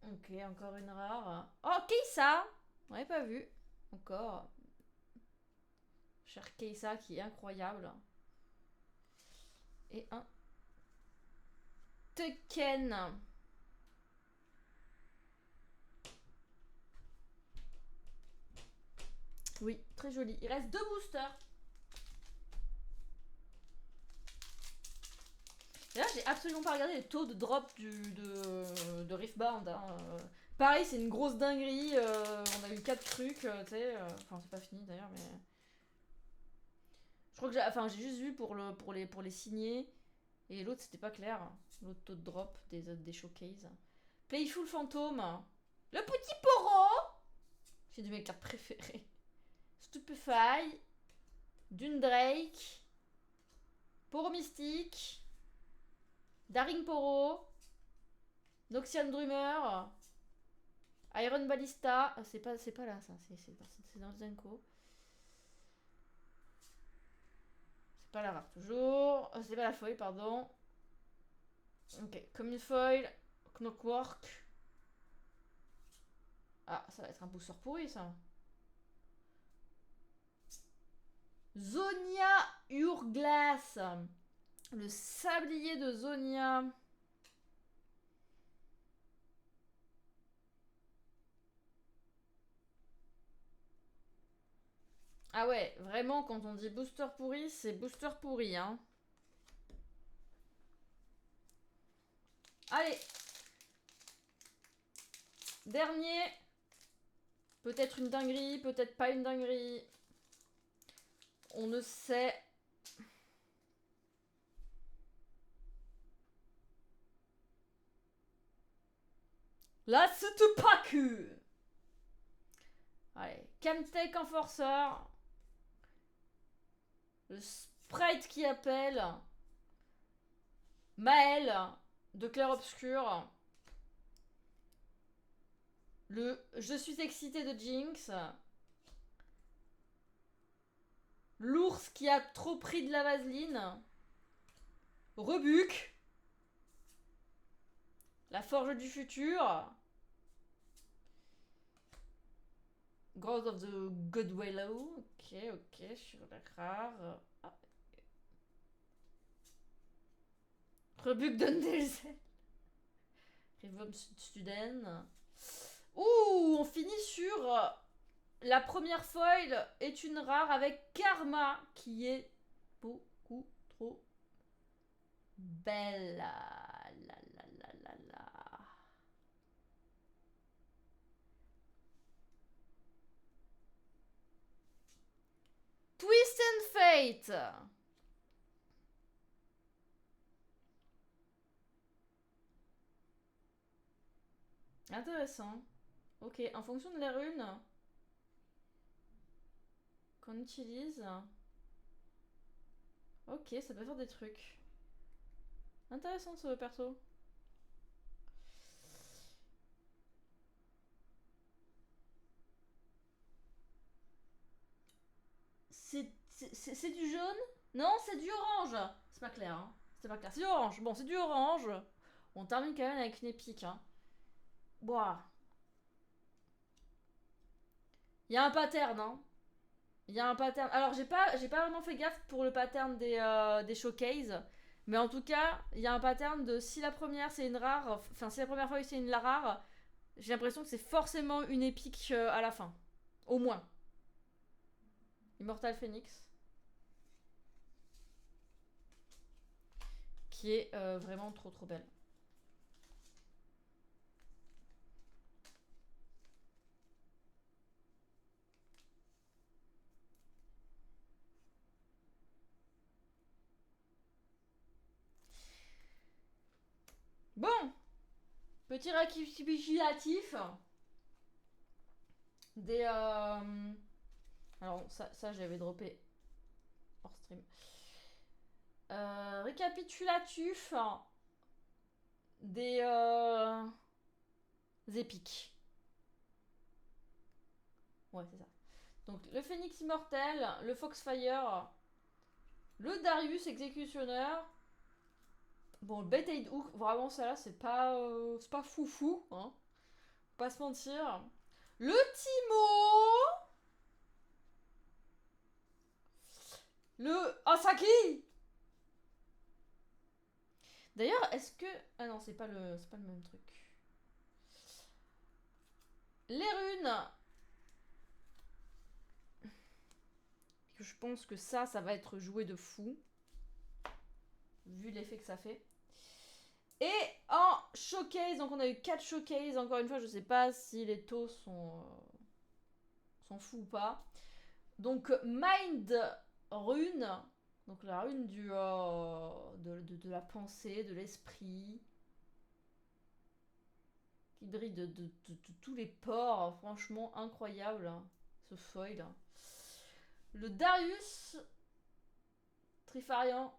Ok, encore une rare. Oh, Keisa. On n'avait pas vu. Encore. Cher Keisa qui est incroyable. Et un Tekken. Oui, très joli. Il reste 2 boosters. Là, j'ai absolument pas regardé les taux de drop de Riftbound. Hein. Pareil, c'est une grosse dinguerie. On a eu 4 trucs, tu sais. Enfin, c'est pas fini d'ailleurs, mais. Je crois que j'ai juste vu pour les signer. Et l'autre, c'était pas clair. L'autre taux de drop des showcases. Playful Phantom. Le petit Poro. C'est une de mes cartes préférées. Stupefy. Dune Drake. Poro Mystique. Daring Poro. Noxian Drummer. Iron Ballista. C'est pas là, ça. C'est dans le Zenko. C'est pas la rare, toujours. C'est pas la foil, pardon. Ok. Commune foil. Knockwork. Ah, ça va être un booster pourri, ça. Zonia Urglass. Le sablier de Zonia. Ah ouais, vraiment, quand on dit booster pourri, c'est booster pourri, hein. Allez. Dernier. Peut-être une dinguerie, peut-être pas une dinguerie. On ne sait. La Tsutupaku. Allez, Chemtech Enforceur. Le sprite qui appelle. Maël de Clair Obscur. Le Je suis excité de Jinx. L'ours qui a trop pris de la vaseline. Rebuque. La forge du futur. Growth of the Goodwillow. Ok, sur la rare. Ah. Rebuke de Nelson. Revom Student. Ouh, on finit sur la première foil est une rare avec Karma qui est beaucoup trop belle. La. Twist and Fate. Intéressant. Ok, en fonction de les runes qu'on utilise. Ok, ça peut faire des trucs. Intéressant ce perso. C'est du jaune? Non, c'est du orange. C'est pas clair, hein. C'est pas clair. C'est du orange. Bon, c'est du orange. On termine quand même avec une épique, hein. Boah. Il y a un pattern, hein. Il y a un pattern. Alors, j'ai pas vraiment fait gaffe pour le pattern des showcases. Mais en tout cas, il y a un pattern de si la première c'est une rare, enfin si la première fois c'est une la rare, j'ai l'impression que c'est forcément une épique à la fin. Au moins. Immortal Phoenix. Qui est vraiment trop trop belle. Bon, petit récapitulatif des... Alors ça j'avais droppé hors stream. Récapitulatif des épiques. Ouais, c'est ça. Donc le Phénix Immortel, le Foxfire, le Darius Exécutionnaire. Bon, le Bait Hook, vraiment ça là, c'est pas foufou, hein. Faut pas se mentir. Le Timo. Le Asaki. D'ailleurs, est-ce que... Ah non, c'est pas le même truc. Les runes. Je pense que ça va être joué de fou. Vu l'effet que ça fait. Et en showcase, donc on a eu 4 showcases. Encore une fois, je sais pas si les taux sont fous ou pas. Donc Mind Rune. Donc la rune du de la pensée, de l'esprit. Qui brille de tous les pores. Franchement incroyable. Hein, ce foil. Le Darius Trifarian.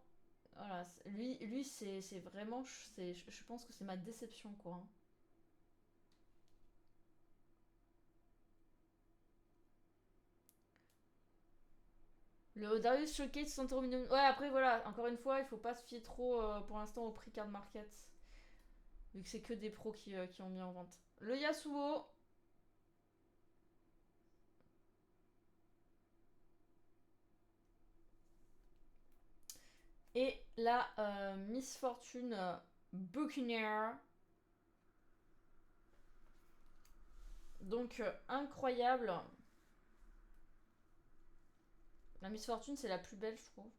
Voilà, lui c'est vraiment... Je pense que c'est ma déception, quoi. Hein. Le Darius Showcase 60 minimum. Ouais, après, voilà, encore une fois, il faut pas se fier trop pour l'instant au prix card market. Vu que c'est que des pros qui ont mis en vente. Le Yasuo. Et la Miss Fortune Buccaneer. Donc, incroyable. La Miss Fortune, c'est la plus belle, je trouve.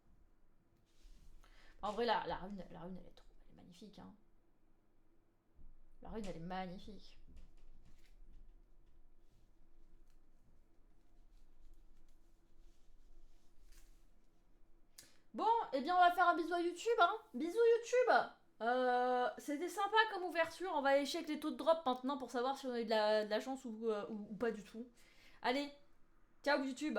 En vrai, la rune, elle est magnifique. Hein. La rune, elle est magnifique. Bon, eh bien, on va faire un bisou à YouTube, hein. Bisous YouTube. C'était sympa comme ouverture. On va aller check les taux de drop maintenant pour savoir si on a eu de la chance ou pas du tout. Allez, ciao YouTube.